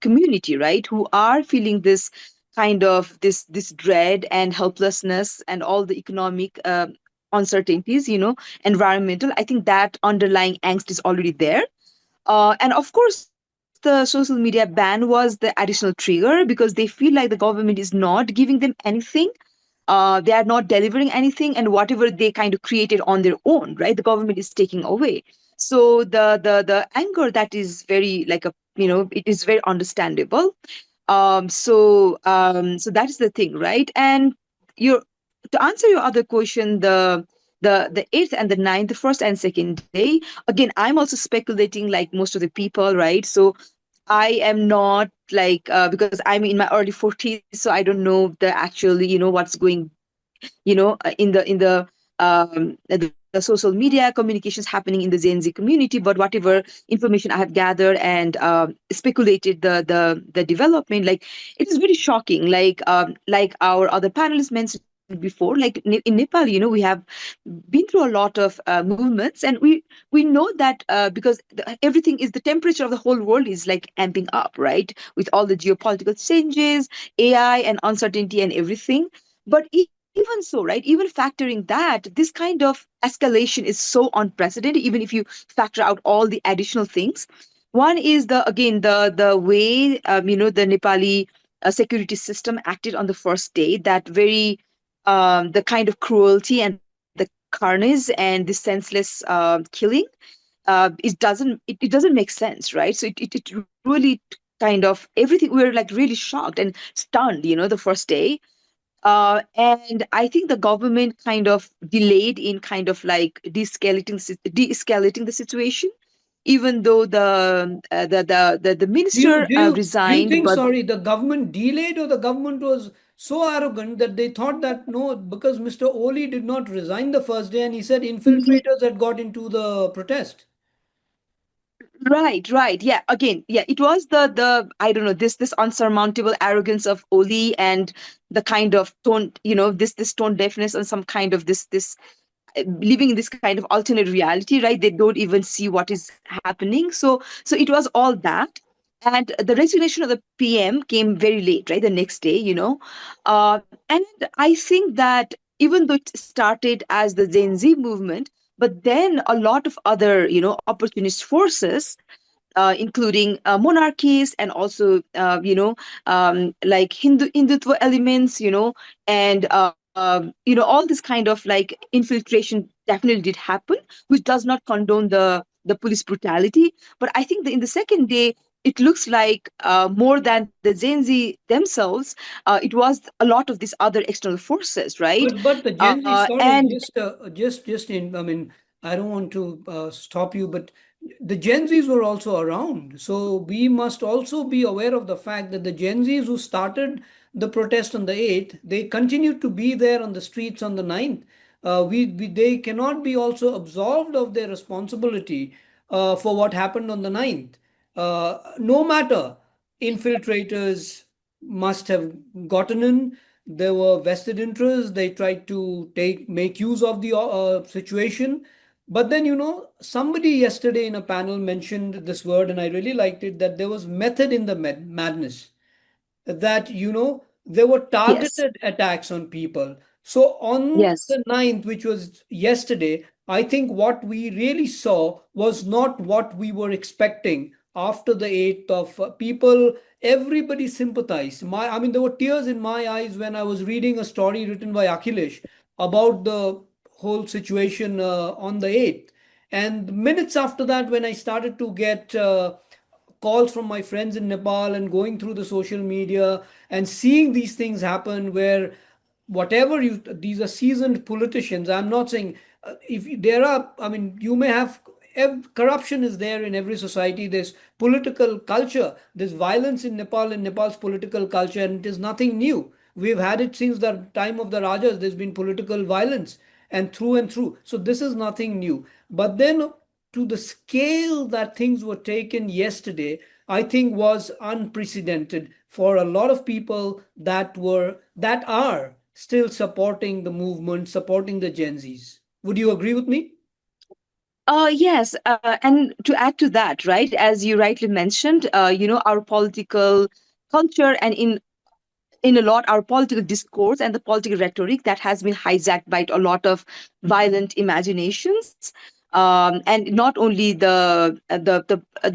community, right, who are feeling this kind of this dread and helplessness and all the economic uncertainties, environmental. I think that underlying angst is already there. And of course, the social media ban was the additional trigger because they feel like the government is not giving them anything. They are not delivering anything, and whatever they kind of created on their own, right? The government is taking away. So the anger that is very like a it is very understandable. So that is the thing, right? And you to answer your other question, the eighth and the ninth, the first and second day. Again, I'm also speculating like most of the people, right? So I am not like because I'm in my early 40s, so I don't know the actually what's going in the social media communications happening in the Gen Z community. But whatever information I have gathered and speculated the development, like it is very shocking. Like our other panelists mentioned before, like in Nepal, we have been through a lot of movements, and we know that because everything is the temperature of the whole world is like amping up, right, with all the geopolitical changes, AI and uncertainty and everything. But even so, right, even factoring that, this kind of escalation is so unprecedented, even if you factor out all the additional things. One is the way the Nepali security system acted on the first day, that very the kind of cruelty and the carnage and the senseless killing. It doesn't make sense, right? So it really kind of everything, we were like really shocked and stunned, the first day. And I think the government kind of delayed in kind of like de-escalating the situation, even though the minister Do you resigned. think, But sorry, the government delayed, or the government was so arrogant that they thought that no, because Mr. Oli did not resign the first day and he said infiltrators had got into the protest? right, yeah. Again, yeah, it was the I don't know, this unsurmountable arrogance of Oli, and the kind of tone, this tone deafness, and some kind of this living in this kind of alternate reality, right? They don't even see what is happening. So it was all that. And the resignation of the PM came very late, right? The next day, and I think that even though it started as the Gen Z movement, but then a lot of other, opportunist forces, including monarchies, and also like Hindutva elements, and all this kind of like infiltration definitely did happen, which does not condone the police brutality. But I think that in the second day, it looks like more than the Gen Z themselves, it was a lot of these other external forces, right? But the Gen Z, sorry, And just in, I mean, I don't want to stop you, but the Gen Zs were also around. So we must also be aware of the fact that the Gen Zs who started the protest on the 8th, they continued to be there on the streets on the 9th. They cannot be also absolved of their responsibility for what happened on the 9th. No matter, infiltrators must have gotten in. There were vested interests. They tried to make use of the situation. But then, somebody yesterday in a panel mentioned this word, and I really liked it, that there was method in the madness, that there were yes, targeted attacks on people. So on yes, the 9th, which was yesterday, I think what we really saw was not what we were expecting. After the 8th of people, everybody sympathized. I mean, there were tears in my eyes when I was reading a story written by Akhilesh about the whole situation on the 8th. And minutes after that, when I started to get calls from my friends in Nepal and going through the social media and seeing these things happen, where whatever these are seasoned politicians. I'm not saying if there are, I mean, you may have, corruption is there in every society. There's political culture, there's violence in Nepal, in Nepal's political culture, and it is nothing new. We've had it since the time of the Rajas. There's been political violence and through and through. So this is nothing new. But then to the scale that things were taken yesterday, I think was unprecedented for a lot of people that are still supporting the movement, supporting the Gen Zs. Would you agree with me? Yes, and to add to that, right, as you rightly mentioned, our political culture, and in a lot our political discourse and the political rhetoric that has been hijacked by a lot of violent imaginations. and not only the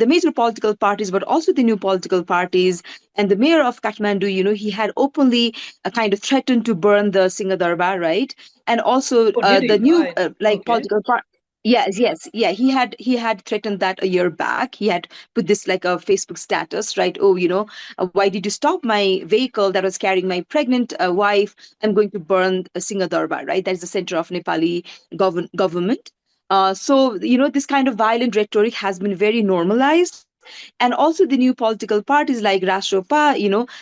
major political parties, but also the new political parties. And the mayor of Kathmandu, he had openly kind of threatened to burn the Singha Darbar, right? And also Oh, did the he? new like Okay. political part. Yes, yes, yeah. He had threatened that a year back. He had put this like a Facebook status, right? Oh, why did you stop my vehicle that was carrying my pregnant wife? I'm going to burn Singha Darbar, right? That is the center of Nepali government. So, this kind of violent rhetoric has been very normalized. And also the new political parties like Rashtropa,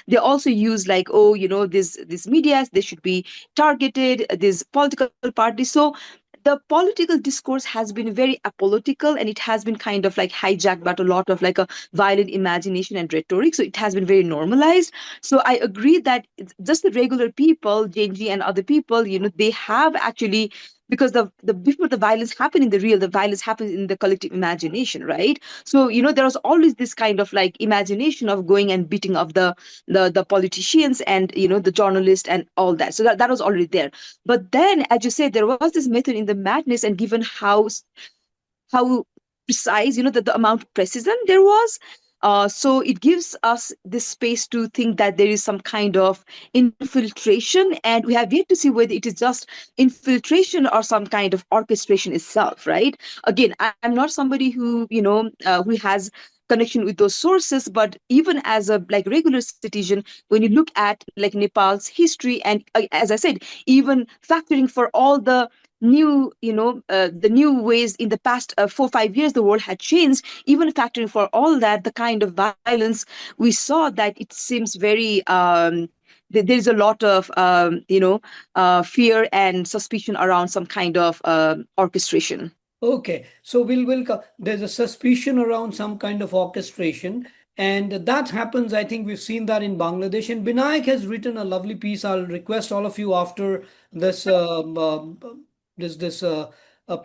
they also use like, oh, this media, they should be targeted, these political parties. So the political discourse has been very apolitical, and it has been kind of like hijacked by a lot of like a violent imagination and rhetoric. So it has been very normalized. So I agree that just the regular people, Genji and other people, they have actually, because the before the violence happened in the real, the violence happens in the collective imagination, right? So there was always this kind of like imagination of going and beating up the politicians and the journalists and all that. So that was already there. But then, as you said, there was this method in the madness, and given how precise, the amount of precision there was. So it gives us this space to think that there is some kind of infiltration, and we have yet to see whether it is just infiltration or some kind of orchestration itself, right? Again, I'm not somebody who has connection with those sources, but even as a like regular citizen, when you look at like Nepal's history, and as I said, even factoring for all the new ways in the past 4 5 years the world had changed, even factoring for all that, the kind of violence we saw, that it seems very there's a lot of fear and suspicion around some kind of orchestration. Okay, so there's a suspicion around some kind of orchestration, and that happens. I think we've seen that in Bangladesh. And Binayak has written a lovely piece. I'll request all of you after this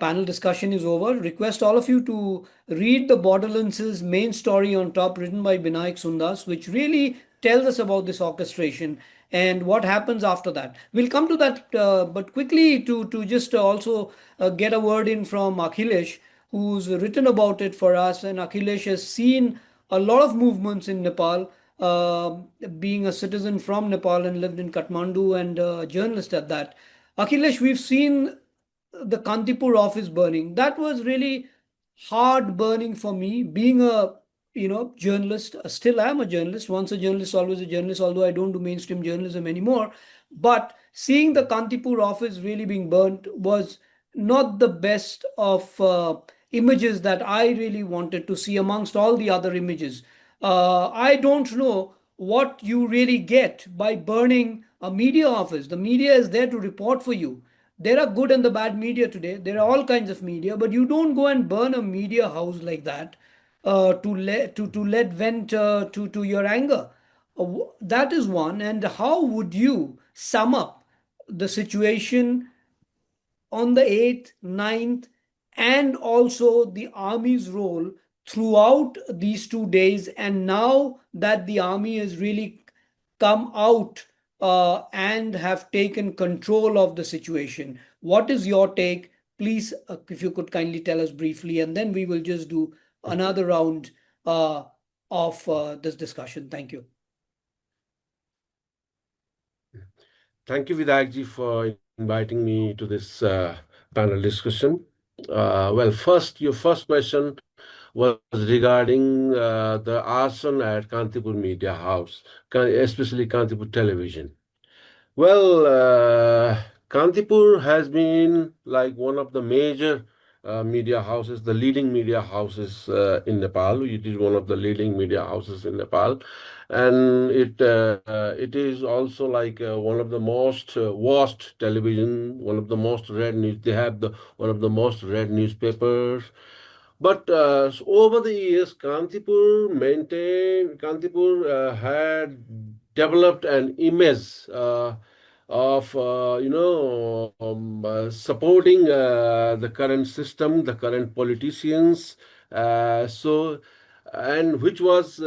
panel discussion is over. Request all of you to read the Borderlands' main story on top, written by Binayak Sundas, which really tells us about this orchestration and what happens after that. We'll come to that, but quickly to just also get a word in from Akhilesh, who's written about it for us. And Akhilesh has seen a lot of movements in Nepal, being a citizen from Nepal and lived in Kathmandu and a journalist at that. Akhilesh, we've seen the Kantipur office burning. That was really hard burning for me, being a journalist. Still am a journalist. Once a journalist, always a journalist, although I don't do mainstream journalism anymore. But seeing the Kantipur office really being burnt was not the best of images that I really wanted to see amongst all the other images. I don't know what you really get by burning a media office. The media is there to report for you. There are good and the bad media today. There are all kinds of media, but you don't go and burn a media house like that to let vent to your anger. That is one. And how would you sum up the situation on the 8th, 9th, and also the army's role throughout these 2 days? And now that the army has really come out and have taken control of the situation, what is your take? Please, if you could kindly tell us briefly, and then we will just do another round of this discussion. Thank you. Thank you, Vidakji, for inviting me to this panel discussion. Your first question was regarding the arson at Kantipur Media House, especially Kantipur Television. Well, Kantipur has been like one of the major media houses, the leading media houses in Nepal. It is one of the leading media houses in Nepal, and it is also like one of the most watched television, one of the most read news. They have the one of the most read newspapers. But over the years, Kantipur had developed an image of supporting the current system, the current politicians. And which was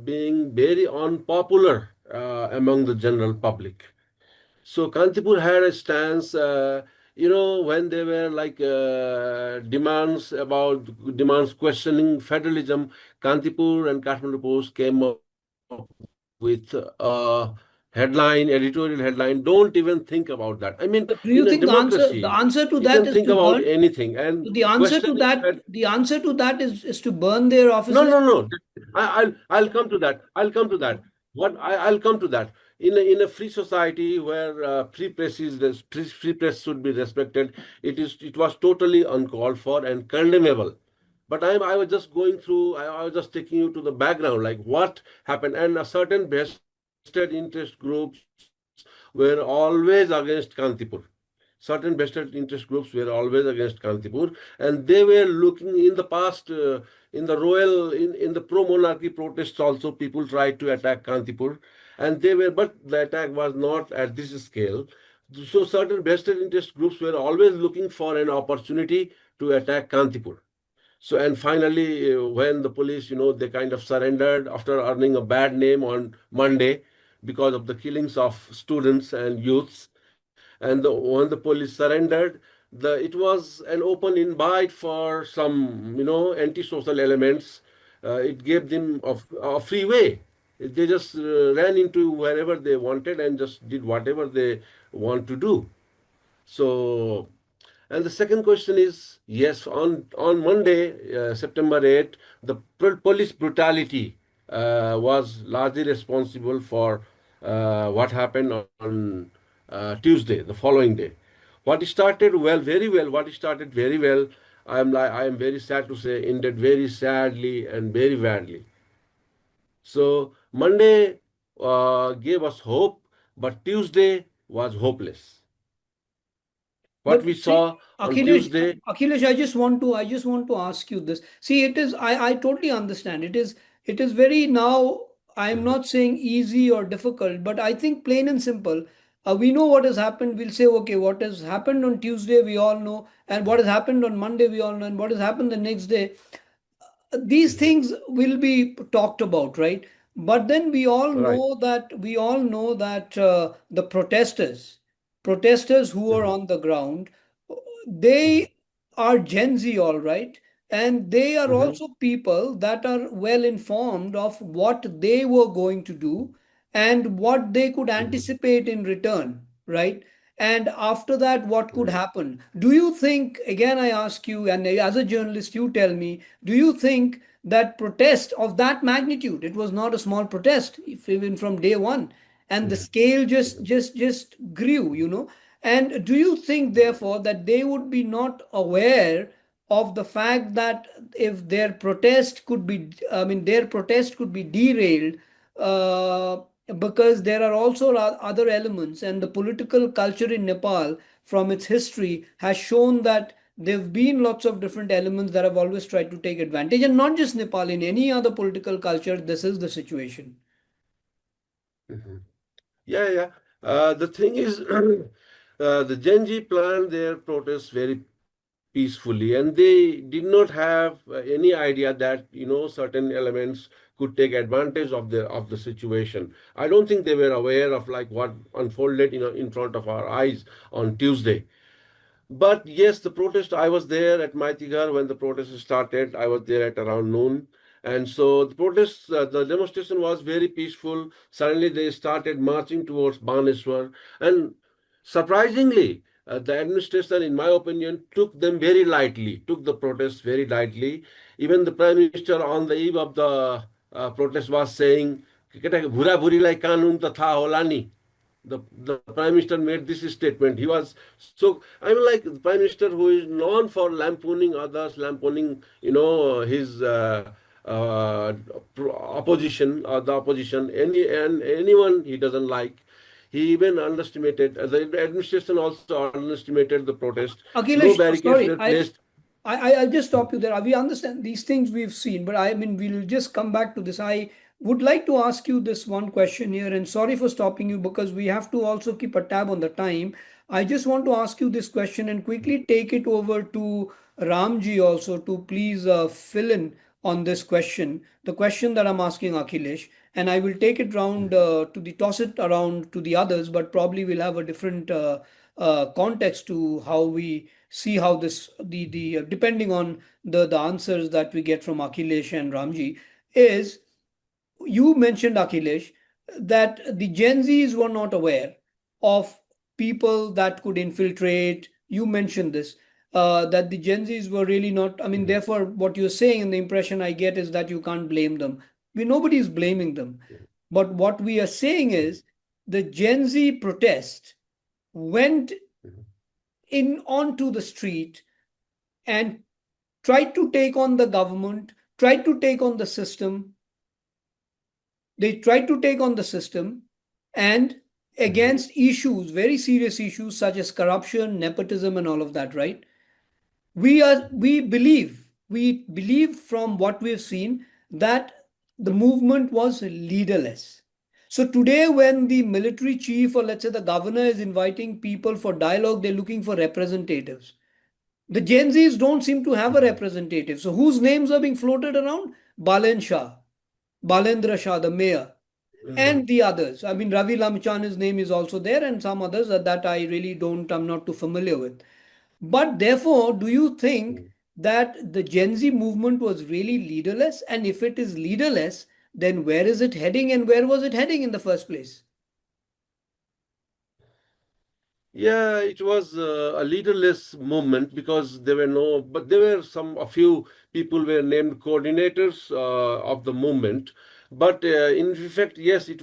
being very unpopular among the general public. So Kantipur had a stance when there were like demands questioning federalism, Kantipur and Kathmandu Post came up with editorial headline, don't even think about that. I mean, But do in you a think the democracy, answer to you that can is think to about burn? anything. And questioning The answer to that is to burn their no, offices? no, no. I'll come to that. I'll come to that. I'll come to that. In a free society where free press should be respected, it was totally uncalled for and condemnable. But I was just going through. I was just taking you to the background, like what happened, and a certain vested interest groups were always against Kantipur. Certain vested interest groups were always against Kantipur, and they were looking in the past, in the royal, in the pro-monarchy protests also, people tried to attack Kantipur, and but the attack was not at this scale. So certain vested interest groups were always looking for an opportunity to attack Kantipur. So, and finally, when the police, they kind of surrendered after earning a bad name on Monday because of the killings of students and youths. And when the police surrendered, it was an open invite for some, antisocial elements. It gave them a free way. They just ran into wherever they wanted and just did whatever they want to do. So, and the second question is, yes, on Monday, September 8th, the police brutality was largely responsible for what happened on Tuesday, the following day. What started well, very well, what started very well, I am very sad to say, ended very sadly and very badly. So Monday gave us hope, but Tuesday was hopeless. What But we see, saw on Tuesday. Akhilesh, I just want to ask you this. See, I totally understand. It is very now, I'm Mhm, not saying easy or difficult, but I think plain and simple. We know what has happened. We'll say, okay, what has happened on Tuesday, we all know, and what has happened on Monday, we all know, and what has happened the next day, these mhm. things will be talked about, right? But then Right. we all know that the protesters who are Mhm, on the ground, mhm, they are Gen Z, all right, and they are mhm, also people that are well informed of what they were going to do and what they could mhm, anticipate in return, right? And after that, what could mhm, happen? Do you think, again, I ask you, and as a journalist, you tell me, do you think that protest of that magnitude, it was not a small protest, if even from day one, and the mhm, scale just mhm, just just grew, and do you think, mhm, therefore, that they would be not aware of the fact that if their protest could be, I mean, their protest could be derailed, uh, because there are also other elements, and the political culture in Nepal, from its history, has shown that there have been lots of different elements that have always tried to take advantage, and not just Nepal, in any other political culture, this is the situation. mhm. Yeah, yeah. The thing is, the Gen Z planned their protests very peacefully, and they did not have any idea that certain elements could take advantage of the situation. I don't think they were aware of like what unfolded in front of our eyes on Tuesday. But yes, the protest, I was there at Maitigar when the protest started. I was there at around noon. And so the demonstration was very peaceful. Suddenly they started marching towards Baneswar. And surprisingly, the administration, in my opinion, took them very lightly, took the protest very lightly. Even the Prime Minister on the eve of the protest was saying, "केटा भुरा भुरीलाई कानुन त थाहा होला नि." The prime minister made this statement. He was so, I mean, like the prime minister who is known for lampooning others, lampooning his opposition or the opposition, anyone he doesn't like. He even underestimated the administration, also underestimated the protest. No Akhilesh, barricades sorry, were placed. I'll just stop you there. We understand these things we've seen, but I mean, we'll just come back to this. I would like to ask you this one question here, and sorry for stopping you because we have to also keep a tab on the time. I just want to ask you this question and quickly take it over to Ramji also to please fill in on this question, the question that I'm asking Akhilesh, and I will take it round to the toss it around to the others, but probably we'll have a different context to how we see how this the depending on the answers that we get from Akhilesh and Ramji is, you mentioned, Akhilesh, that the Gen Zs were not aware of people that could infiltrate. You mentioned this, that the Gen Zs were really not. I mean, therefore, what you're saying and the impression I get is that you can't blame them. Nobody is blaming them. But what we are saying is the Gen Z protest went in onto the street and tried to take on the government, tried to take on the system. They tried to take on the system and against issues, very serious issues such as corruption, nepotism, and all of that, right? We believe from what we've seen that the movement was leaderless. So today, when the military chief or let's say the governor is inviting people for dialogue, they're looking for representatives. The Gen Zs don't seem to have a representative. So whose names are being floated around? Balen Shah, Balendra Shah, the mayor, and the others. I mean, Ravi Lamchan's name is also there, and some others that I really don't, I'm not too familiar with. But therefore, do you think that the Gen Z movement was really leaderless? And if it is leaderless, then where is it heading and where was it heading in the first place? Yeah, it was a leaderless movement because there were no, but there were a few people were named coordinators of the movement. But in effect, yes, there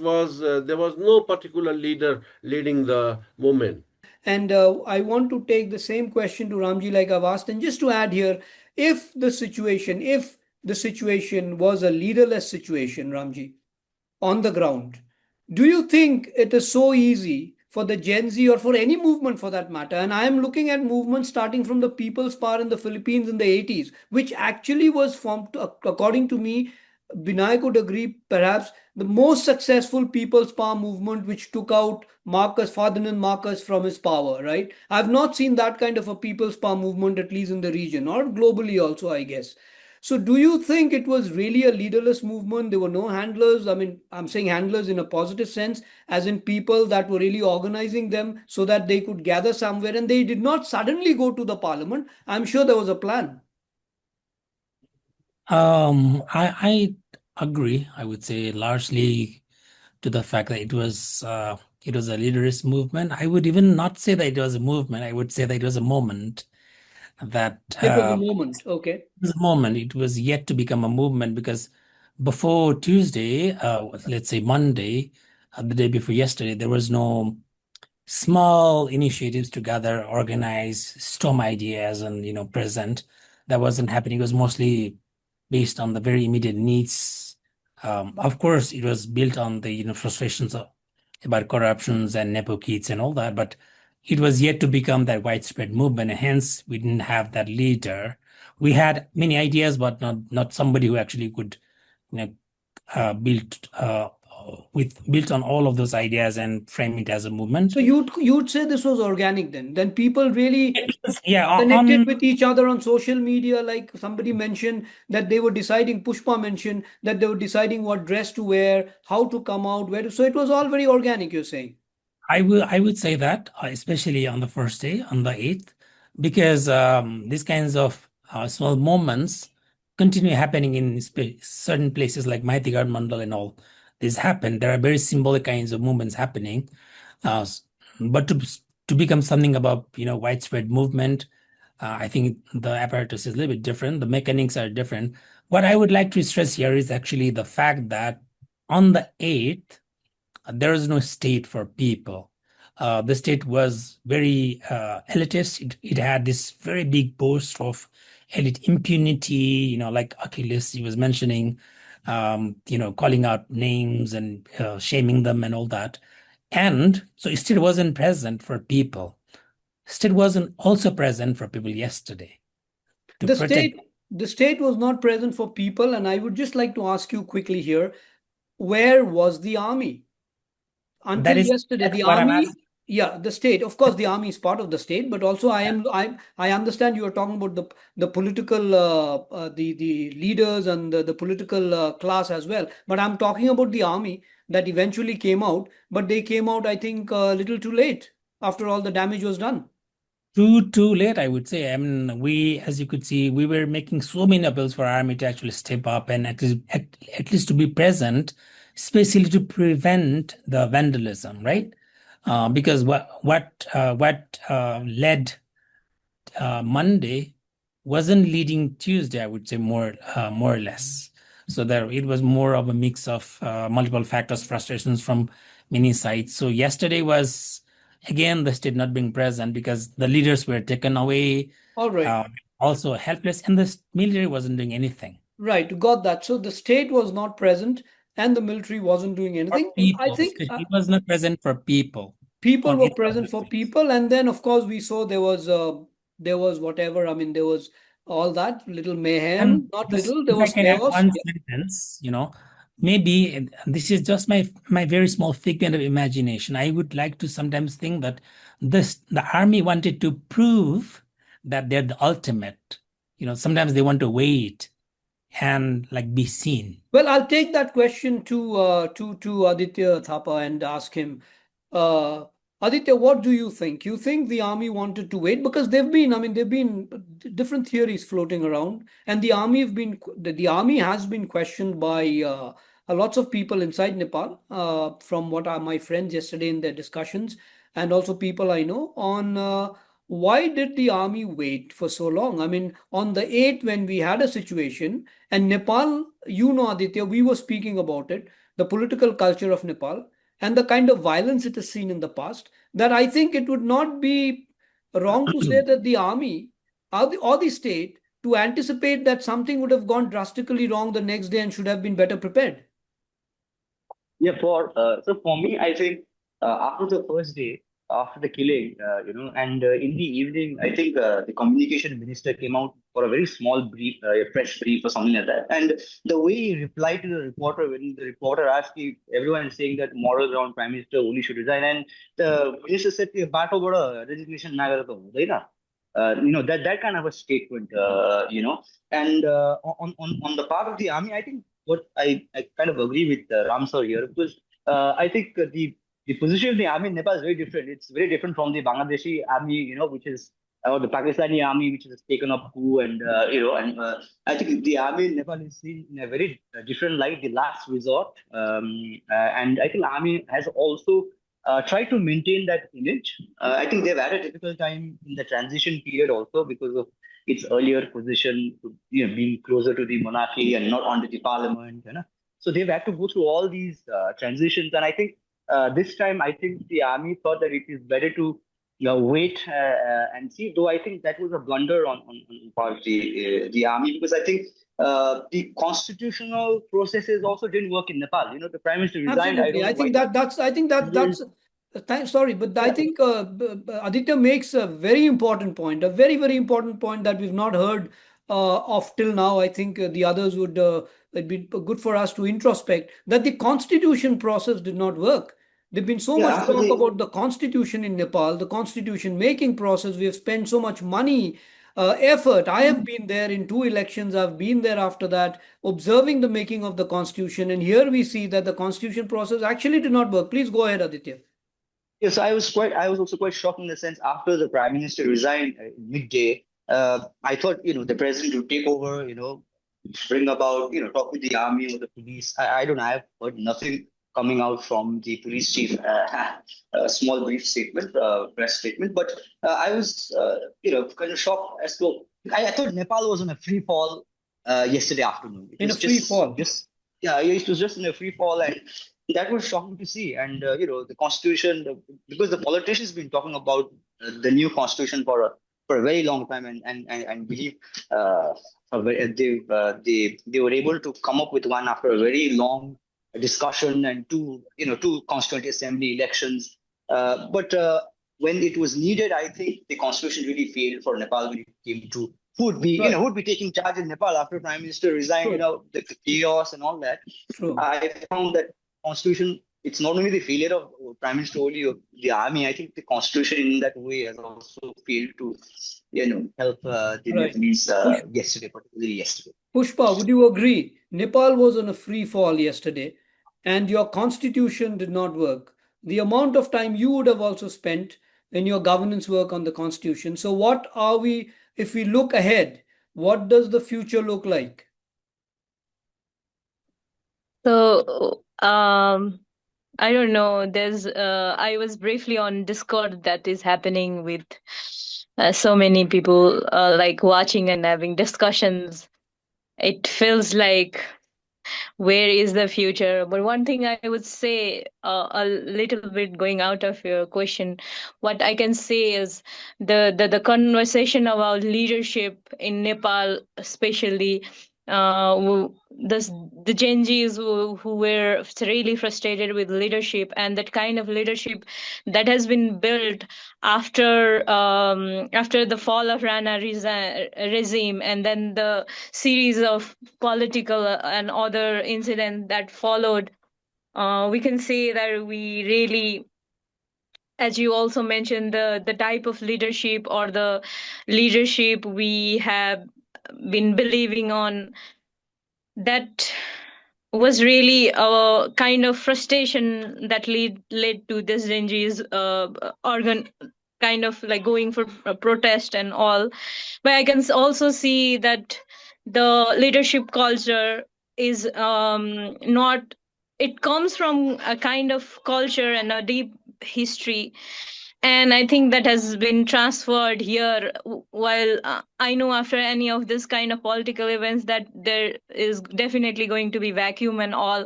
was no particular leader leading the movement. And I want to take the same question to Ramji like I've asked. And just to add here, if the situation was a leaderless situation, Ramji, on the ground, do you think it is so easy for the Gen Z or for any movement for that matter? And I am looking at movements starting from the People's Power in the Philippines in the 80s, which actually was formed, according to me, Binay could agree, perhaps the most successful People's Power movement, which took out Ferdinand Marcos from his power, right? I've not seen that kind of a People's Power movement, at least in the region or globally also, I guess. So, do you think it was really a leaderless movement? There were no handlers. I mean, I'm saying handlers in a positive sense, as in people that were really organizing them so that they could gather somewhere and they did not suddenly go to the parliament. I'm sure there was a plan. I agree. I would say largely to the fact that it was a leaderist movement. I would even not say that it was a movement. I would say that it was a moment that It was a moment. Okay. it was a moment. It was yet to become a movement because before Tuesday, let's say Monday, the day before yesterday, there was no small initiatives to gather, organize, storm ideas, and present. That wasn't happening. It was mostly based on the very immediate needs. Of course, it was built on the frustrations about corruptions and nepo kids and all that, but it was yet to become that widespread movement, and hence we didn't have that leader. We had many ideas, but not somebody who actually could, you know, built on all of those ideas and frame it as a movement. So you'd say this was organic then? Then people really Yeah, connected with each other on social media, like somebody mentioned that they were deciding, Pushpa mentioned that they were deciding what dress to wear, how to come out, where to, so it was all very organic, you're saying. I would say that, especially on the first day, on the 8th, because these kinds of small moments continue happening in certain places like Maiti Mandal and all. This happen. There are very symbolic kinds of movements happening, uh, but to become something about widespread movement, I think the apparatus is a little bit different. The mechanics are different. What I would like to stress here is actually the fact that on the 8th, there is no state for people. The state was very elitist. It had this very big boast of elite impunity, like Achilles he was mentioning, calling out names and shaming them and all that. And so it still wasn't present for people. Still wasn't also present for people yesterday to The protect. state was not present for people, and I would just like to ask you quickly here, where was the army? Until yesterday, That's the what I'm army, asking. yeah, the state. Of course, the army is part of the state, but also I understand you are talking about the political the leaders and the political class as well. But I'm talking about the army that eventually came out, but they came out, I think, a little too late. after all the damage was done. Too late, I would say. I mean, as you could see, we were making so many appeals for army to actually step up and at least to be present, especially to prevent the vandalism, right? Because what led Monday wasn't leading Tuesday, I would say more or less. So there, it was more of a mix of multiple factors, frustrations from many sides. So yesterday was again the state not being present because the leaders were taken away, All right. also helpless, and the military wasn't doing anything. Right, got that. So the state was not present and the military wasn't doing For anything. I people, think especially, it was not present for people. people were It was present for people, and then of course we saw there was whatever. I mean, there was all that little mayhem. And Not just little, there if I was can add chaos. one Yeah. sentence, maybe this is just my very small figment of imagination. I would like to sometimes think that the army wanted to prove that they're the ultimate. Sometimes they want to wait and like be seen. Well, I'll take that question to Aditya Thapa and ask him. Uh, Aditya, what do you think? You think the army wanted to wait because there've been different theories floating around, and the army has been questioned by lots of people inside Nepal, from what are my friends yesterday in their discussions, and also people I know on. Why did the army wait for so long? I mean, on the 8th, when we had a situation, and Nepal, Aditya, we were speaking about it, the political culture of Nepal and the kind of violence it has seen in the past, that I think it would not be wrong to say that the army or the state to anticipate that something would have gone drastically wrong the next day and should have been better prepared. Yeah, so for me, I think after the first day, after the killing, and in the evening, I think the communication minister came out for a very small brief, a press brief or something like that. And the way he replied to the reporter, when the reporter asked if everyone is saying that moral ground prime minister only should resign, and the minister said, "Bato bada resignation na gera ta hudaina." That kind of a statement, and on the part of the army, I think what I kind of agree with Ram sir here, because I think the position of the army in Nepal is very different. It's very different from the Bangladeshi army, which is or the Pakistani army, which has taken up coup, and I think the army in Nepal is seen in a very different light, the last resort, and I think army has also tried to maintain that image. I think they've had a difficult time in the transition period also because of its earlier position, being closer to the monarchy and not under the parliament. So they've had to go through all these transitions, and I think this time, I think the army thought that it is better to wait and see. Though I think that was a blunder on part of the army, because I think the constitutional processes also didn't work in Nepal. The prime minister resigned. I Absolutely. don't know I why. think that's sorry, but I Yeah. think Aditya makes a very important point, a very, very important point that we've not heard of till now. I think the others would it'd be good for us to introspect that the constitution process did not work. There've been so Yeah, much after talk the about the constitution in Nepal, the constitution making process. We have spent so much money, effort. I have been there in 2 elections. I've been there after that, observing the making of the constitution. And here we see that the constitution process actually did not work. Please go ahead, Aditya. Yes, I was also quite shocked in the sense after the prime minister resigned midday. I thought the president would take over, bring about, talk with the army or the police. I don't know. I've heard nothing coming out from the police chief. A small brief statement, press statement. But I was, kind of shocked as to. I thought Nepal was on a free fall yesterday afternoon. It In a was free fall. yeah, it was just in a free fall, and that was shocking to see. And the constitution, because the politicians been talking about the new constitution for a very long time, and believe they were able to come up with one after a very long discussion and two constituent assembly elections. But when it was needed, I think the constitution really failed for Nepal when it came to who would be Right. who would be taking charge in Nepal after Prime Minister resigned. True. The chaos and all that. True. I found that constitution, it's not only the failure of prime minister only of the army. I think the constitution in that way has also failed to help the Right. Nepalese particularly yesterday. Pushpa, would you agree? Nepal was on a free fall yesterday, and your constitution did not work. The amount of time you would have also spent in your governance work on the Constitution. So what are we, if we look ahead, what does the future look like? So, I don't know. I was briefly on Discord that is happening with so many people like watching and having discussions. It feels like where is the future? But one thing I would say, a little bit going out of your question, what I can say is the conversation about leadership in Nepal, especially. The Gen Zs who were really frustrated with leadership, and that kind of leadership that has been built after the fall of Rana regime, and then the series of political and other incidents that followed. We can say that we really, as you also mentioned, the type of leadership or the leadership we have been believing on, that was really a kind of frustration that led to this Genji's organ kind of like going for a protest and all. But I can also see that the leadership culture is not, it comes from a kind of culture and a deep history, and I think that has been transferred here. While I know after any of this kind of political events that there is definitely going to be vacuum and all,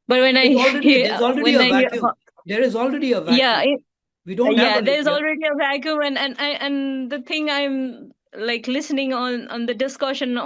but when I hear There's already when a I hear, vacuum. There is already a yeah, vacuum. We don't have yeah, a, there's yeah. already a vacuum, and the thing I'm like listening on the discussion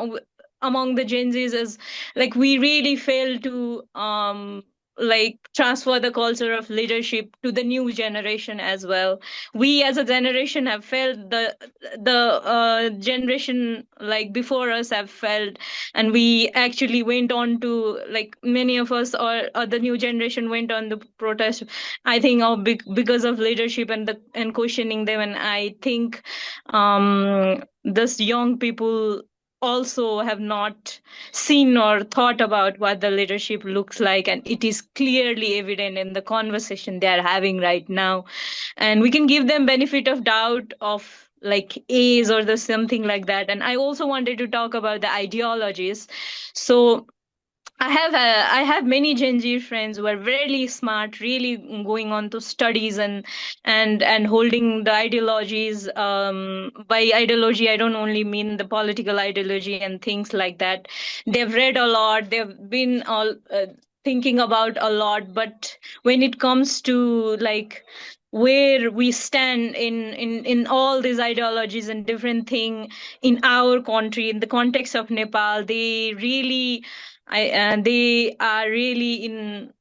among the Gen Zs is like we really fail to like transfer the culture of leadership to the new generation as well. We as a generation have felt the generation like before us have felt, and we actually went on to, like many of us, or the new generation went on the protest, I think, because of leadership and questioning them. And I think this young people also have not seen or thought about what the leadership looks like, and it is clearly evident in the conversation they are having right now. And we can give them benefit of doubt of like A's or the something like that. And I also wanted to talk about the ideologies. So I have many Gen Z friends who are really smart, really going on to studies and holding the ideologies. By ideology, I don't only mean the political ideology and things like that. They've read a lot. They've been all thinking about a lot. But when it comes to like where we stand in all these ideologies and different thing in our country, in the context of Nepal, they are really in,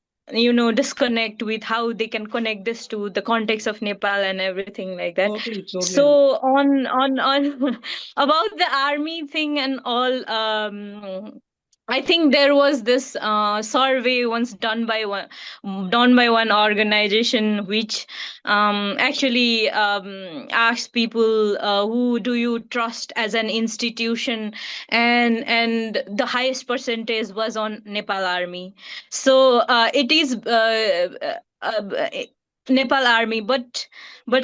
disconnect with how they can connect this to the context of Nepal and everything like that. Totally. So on about the army thing and all, I think there was this survey once done by one organization, which actually asked people, who do you trust as an institution, and the highest percentage was on Nepal Army. So it is Nepal Army, but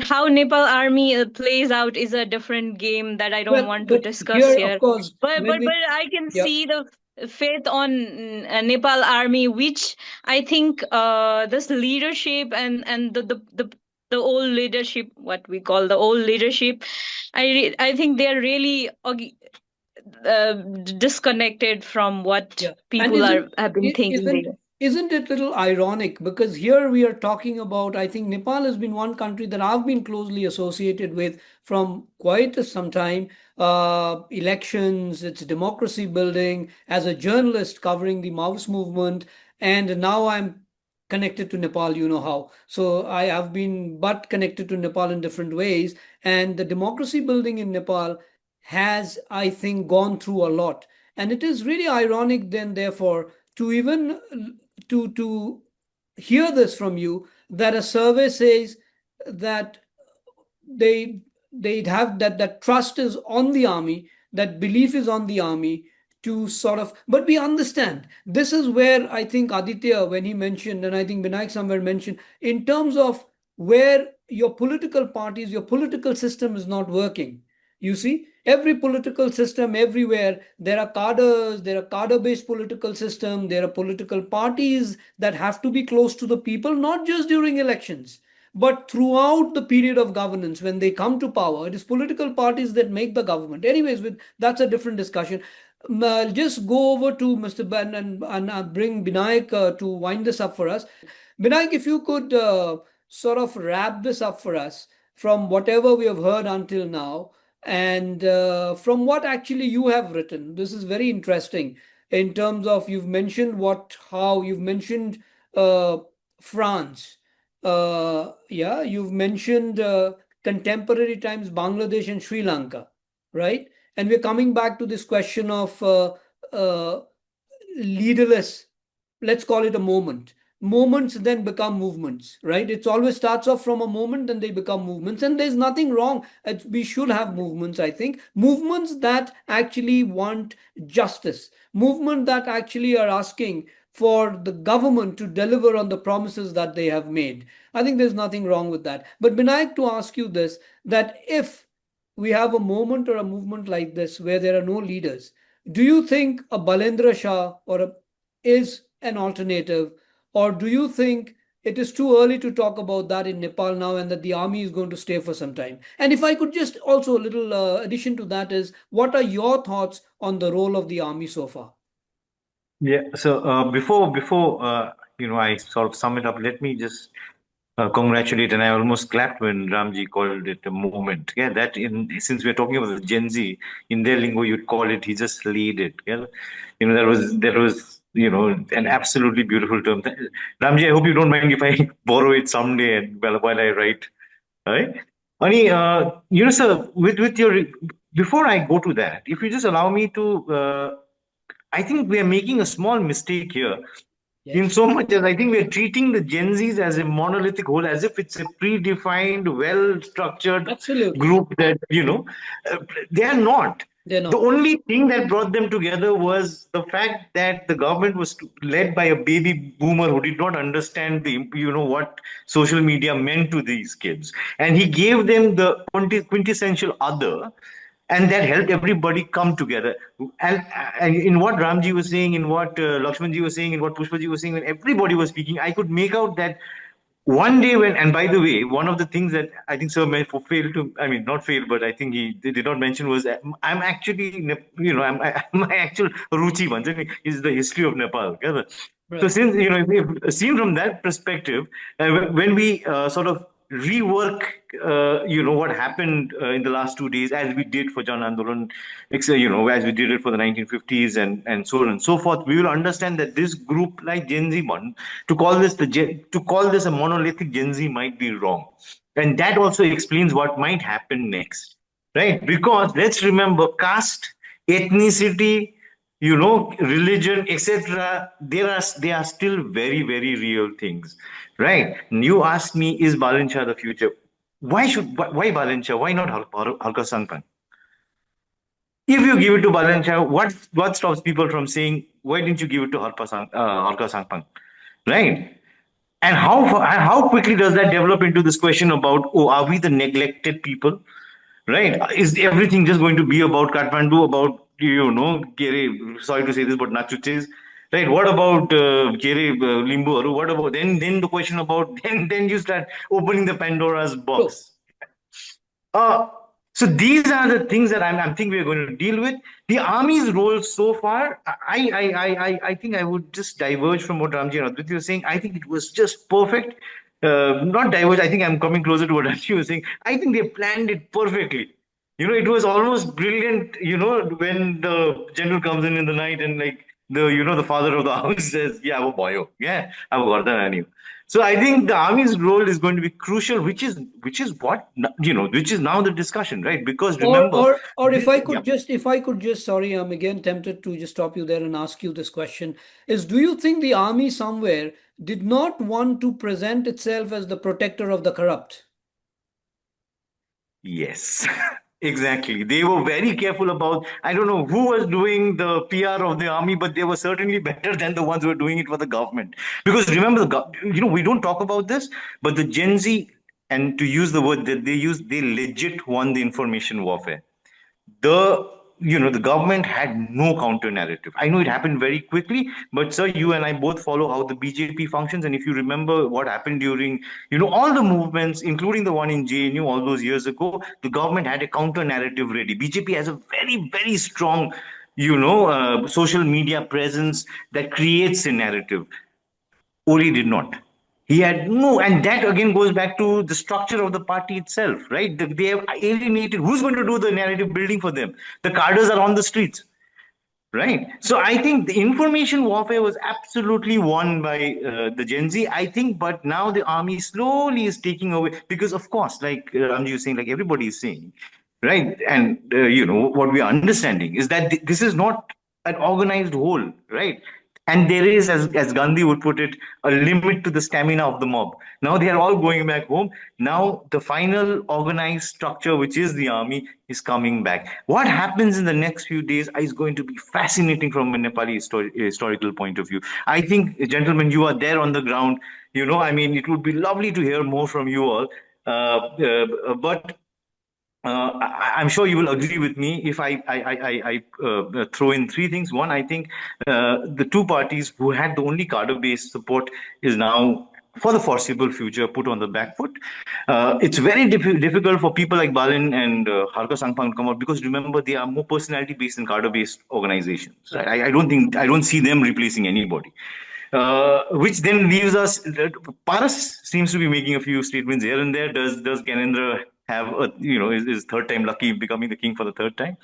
how Nepal Army plays out is a different game that I don't Well, want to but discuss here, of here. course, But I can yeah. see the faith on Nepal Army, which I think this leadership and the old leadership, what we call the old leadership, I think they are really disconnected from what Yeah. And people have been thinking. isn't it a little ironic, because here we are talking about, I think Nepal has been one country that I've been closely associated with from quite some time. Elections, its democracy building, as a journalist covering the Maoist movement, and now I'm connected to Nepal, you know how. So I have been but connected to Nepal in different ways, and the democracy building in Nepal has, I think, gone through a lot. And it is really ironic then, therefore, to even to hear this from you, that a survey says that they they have that trust is on the army, that belief is on the army, to sort of, but we understand this is where I think Aditya, when he mentioned, and I think Binayak somewhere mentioned, in terms of where your political parties, your political system is not working. You see, every political system everywhere, there are cadres, there are cadre-based political system, there are political parties that have to be close to the people, not just during elections, but throughout the period of governance. When they come to power, it is political parties that make the government. Anyways, that's a different discussion. I'll just go over to Mr. Ben and bring Binayak to wind this up for us. Binayak, if you could sort of wrap this up for us from whatever we have heard until now, and from what actually you have written. This is very interesting in terms of how you've mentioned uh, France. Yeah, you've mentioned contemporary times, Bangladesh and Sri Lanka, right? And we're coming back to this question of leaderless, let's call it a moment. Moments then become movements, right? It always starts off from a moment and they become movements, and there's nothing wrong. We should have movements, I think, movements that actually want justice, movement that actually are asking for the government to deliver on the promises that they have made. I think there's nothing wrong with that. But Binayak, to ask you this, that if we have a moment or a movement like this where there are no leaders, do you think a Balendra Shah is an alternative, or do you think it is too early to talk about that in Nepal now, and that the army is going to stay for some time? And if I could just also, a little addition to that is, what are your thoughts on the role of the army so far? Yeah. So before I sort of sum it up, let me just congratulate, and I almost clapped when Ramji called it a movement. Yeah, since we're talking about the Gen Z, in their lingo, you'd call it, he just laid it. Yeah, that was an absolutely beautiful term. Ramji, I hope you don't mind if I borrow it someday and while I write. Right? Ani, sir, with your before I go to that, if you just allow me to, I think we are making a small mistake here. In so much as I think we are treating the Gen Zs as a monolithic whole, as if it's a predefined, well-structured group that, they are not. They're not. The only thing that brought them together was the fact that the government was led by a baby boomer who did not understand what social media meant to these kids. And he gave them the quintessential other, and that helped everybody come together. And in what Ramji was saying, in what Lakshmanji was saying, in what Pushpaji was saying, when everybody was speaking, I could make out that one day and by the way, one of the things that I think Sir may fail to, I mean, not fail, but I think he did not mention was, I'm actually, my actual Ruchi one is the history of Nepal. Right. So since, if seen from that perspective, when we sort of rework, what happened in the last 2 days, as we did for Jan Andolan, as we did it for the 1950s and so on and so forth, we will understand that this group like Gen Z one, to call this a monolithic Gen Z might be wrong. And that also explains what might happen next, right? Because let's remember, caste, ethnicity, religion, etc. They are still very, very real things, right? You asked me, is Balincha the future? Why Balincha? Why not Halka Sangpan? If you give it to Balincha, what stops people from saying, why didn't you give it to Halka Sangpan? Right? And how quickly does that develop into this question about, are we the neglected people? Right? Is everything just going to be about Kathmandu, about, sorry to say this, but Nachuches? Right? What about Limbu? What about then the question about then you start opening the Pandora's box. So these are the things that I'm thinking we're going to deal with. The army's role so far, I think I would just diverge from what Ramji and Advait was saying. I think it was just perfect. Not diverge. I think I'm coming closer to what Ramji was saying. I think they planned it perfectly. It was almost brilliant. When the general comes in the night and like the father of the house says, "Yeah, I boyo, yeah, I will." So I think the army's role is going to be crucial, which is now the discussion, right? Because remember, or if I could just, sorry, I'm again tempted to just stop you there and ask you this question: is, do you think the army somewhere did not want to present itself as the protector of the corrupt? Yes. Exactly. They were very careful about, I don't know who was doing the PR of the army, but they were certainly better than the ones who were doing it for the government. Because remember, we don't talk about this, but the Gen Z and to use the word that they legit won the information warfare. The government had no counter narrative. I know it happened very quickly, but sir, you and I both follow how the BJP functions, and if you remember what happened during all the movements, including the one in JNU all those years ago, the government had a counter narrative ready. BJP has a very, very strong social media presence that creates a narrative. Ori did not. He had no, and that again goes back to the structure of the party itself, right? They have alienated. Who's going to do the narrative building for them? The cadres are on the streets, right? So I think the information warfare was absolutely won by the Gen Z, I think, but now the army slowly is taking away because, of course, like Ramji was saying, like everybody is saying, right? And what we are understanding is that this is not an organized whole, right? And there is, as Gandhi would put it, a limit to the stamina of the mob. Now they are all going back home. Now the final organized structure, which is the army, is coming back. What happens in the next few days is going to be fascinating from a Nepali historical point of view. I think, gentlemen, you are there on the ground. I mean, it would be lovely to hear more from you all. But I'm sure you will agree with me if I throw in three things. One, I think the two parties who had the only cadre-based support is now, for the foreseeable future, put on the back foot. It's very difficult for people like Balin and Harka Sangpang to come out because remember they are more personality-based than cadre-based organizations. Right? I don't see them replacing anybody. Which then leaves us. Paras seems to be making a few statements here and there. Does Ganendra have is third time lucky becoming the king for the third time?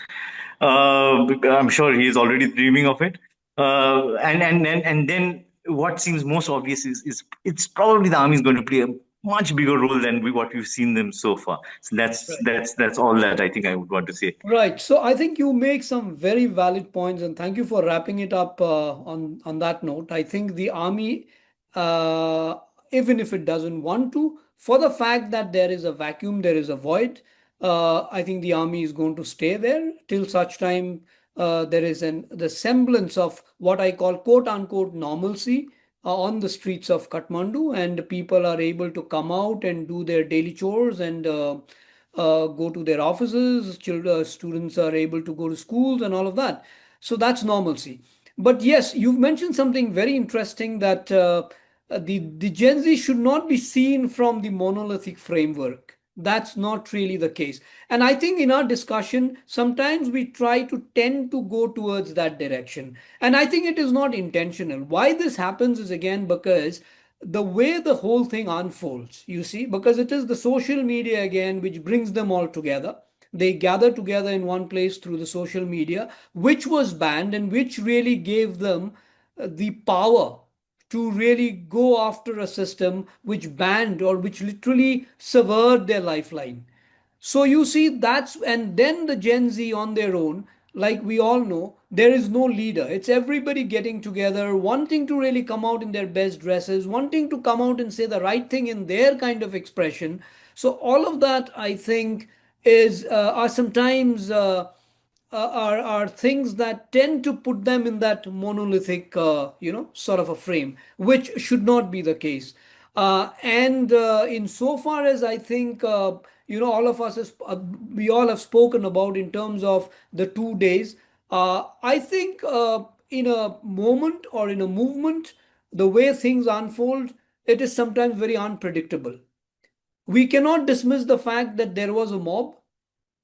I'm sure he is already dreaming of it. And then what seems most obvious is it's probably the army is going to play a much bigger role than what we've seen them so far. So that's all that I think I would want to say. Right. So I think you make some very valid points, and thank you for wrapping it up on that note. I think the army, uh, even if it doesn't want to, for the fact that there is a vacuum, there is a void, I think the army is going to stay there till such time there is the semblance of what I call quote unquote normalcy on the streets of Kathmandu, and people are able to come out and do their daily chores and go to their offices. Children, students are able to go to schools and all of that. So that's normalcy. But yes, you've mentioned something very interesting that the Gen Z should not be seen from the monolithic framework. That's not really the case. And I think in our discussion, sometimes we try to tend to go towards that direction. And I think it is not intentional. Why this happens is again because the way the whole thing unfolds, you see, because it is the social media again which brings them all together. They gather together in one place through the social media, which was banned and which really gave them the power to really go after a system which banned or which literally severed their lifeline. So you see, and then the Gen Z on their own, like we all know, there is no leader. It's everybody getting together, wanting to really come out in their best dresses, wanting to come out and say the right thing in their kind of expression. So all of that, I think, are sometimes are things that tend to put them in that monolithic, sort of a frame, which should not be the case. And insofar as I think, all of us, we all have spoken about in terms of the 2 days, I think in a moment or in a movement, the way things unfold, it is sometimes very unpredictable. We cannot dismiss the fact that there was a mob,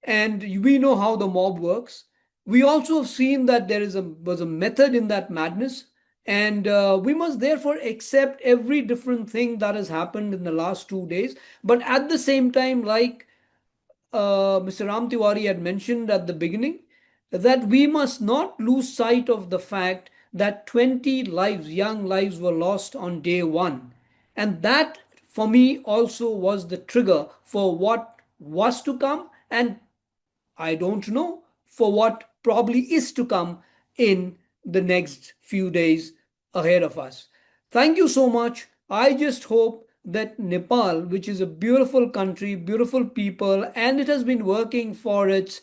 and we know how the mob works. We also have seen that there was a method in that madness, and we must therefore accept every different thing that has happened in the last 2 days. But at the same time, like Mr. Ram Tiwari had mentioned at the beginning, that we must not lose sight of the fact that 20 lives, young lives, were lost on day one. And that, for me, also was the trigger for what was to come, and I don't know for what probably is to come in the next few days ahead of us. Thank you so much. I just hope that Nepal, which is a beautiful country, beautiful people, and it has been working for its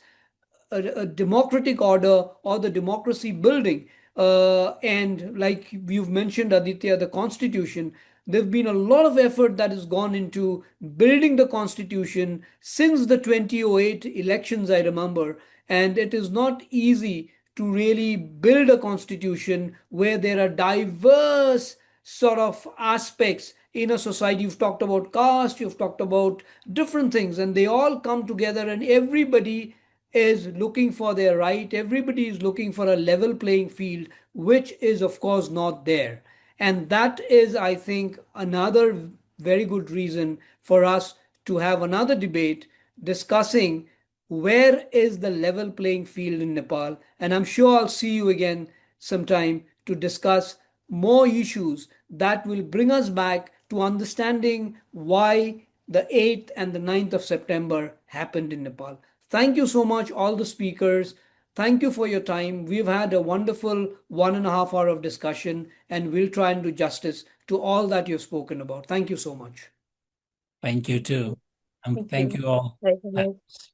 a democratic order or the democracy building, and like you've mentioned, Aditya, the constitution, There's been a lot of effort that has gone into building the constitution since the 2008 elections, I remember. And it is not easy to really build a constitution where there are diverse sort of aspects in a society. You've talked about caste, you've talked about different things, and they all come together, and everybody is looking for their right. Everybody is looking for a level playing field, which is, of course, not there. And that is, I think, another very good reason for us to have another debate discussing where is the level playing field in Nepal. And I'm sure I'll see you again sometime to discuss more issues that will bring us back to understanding why the 8th and the 9th of September happened in Nepal. Thank you so much, all the speakers. Thank you for your time. We've had a wonderful 1.5 hour of discussion, and we'll try and do justice to all that you've spoken about. Thank you so much. Thank you too. And Thank thank you. you all. Bye. Thanks.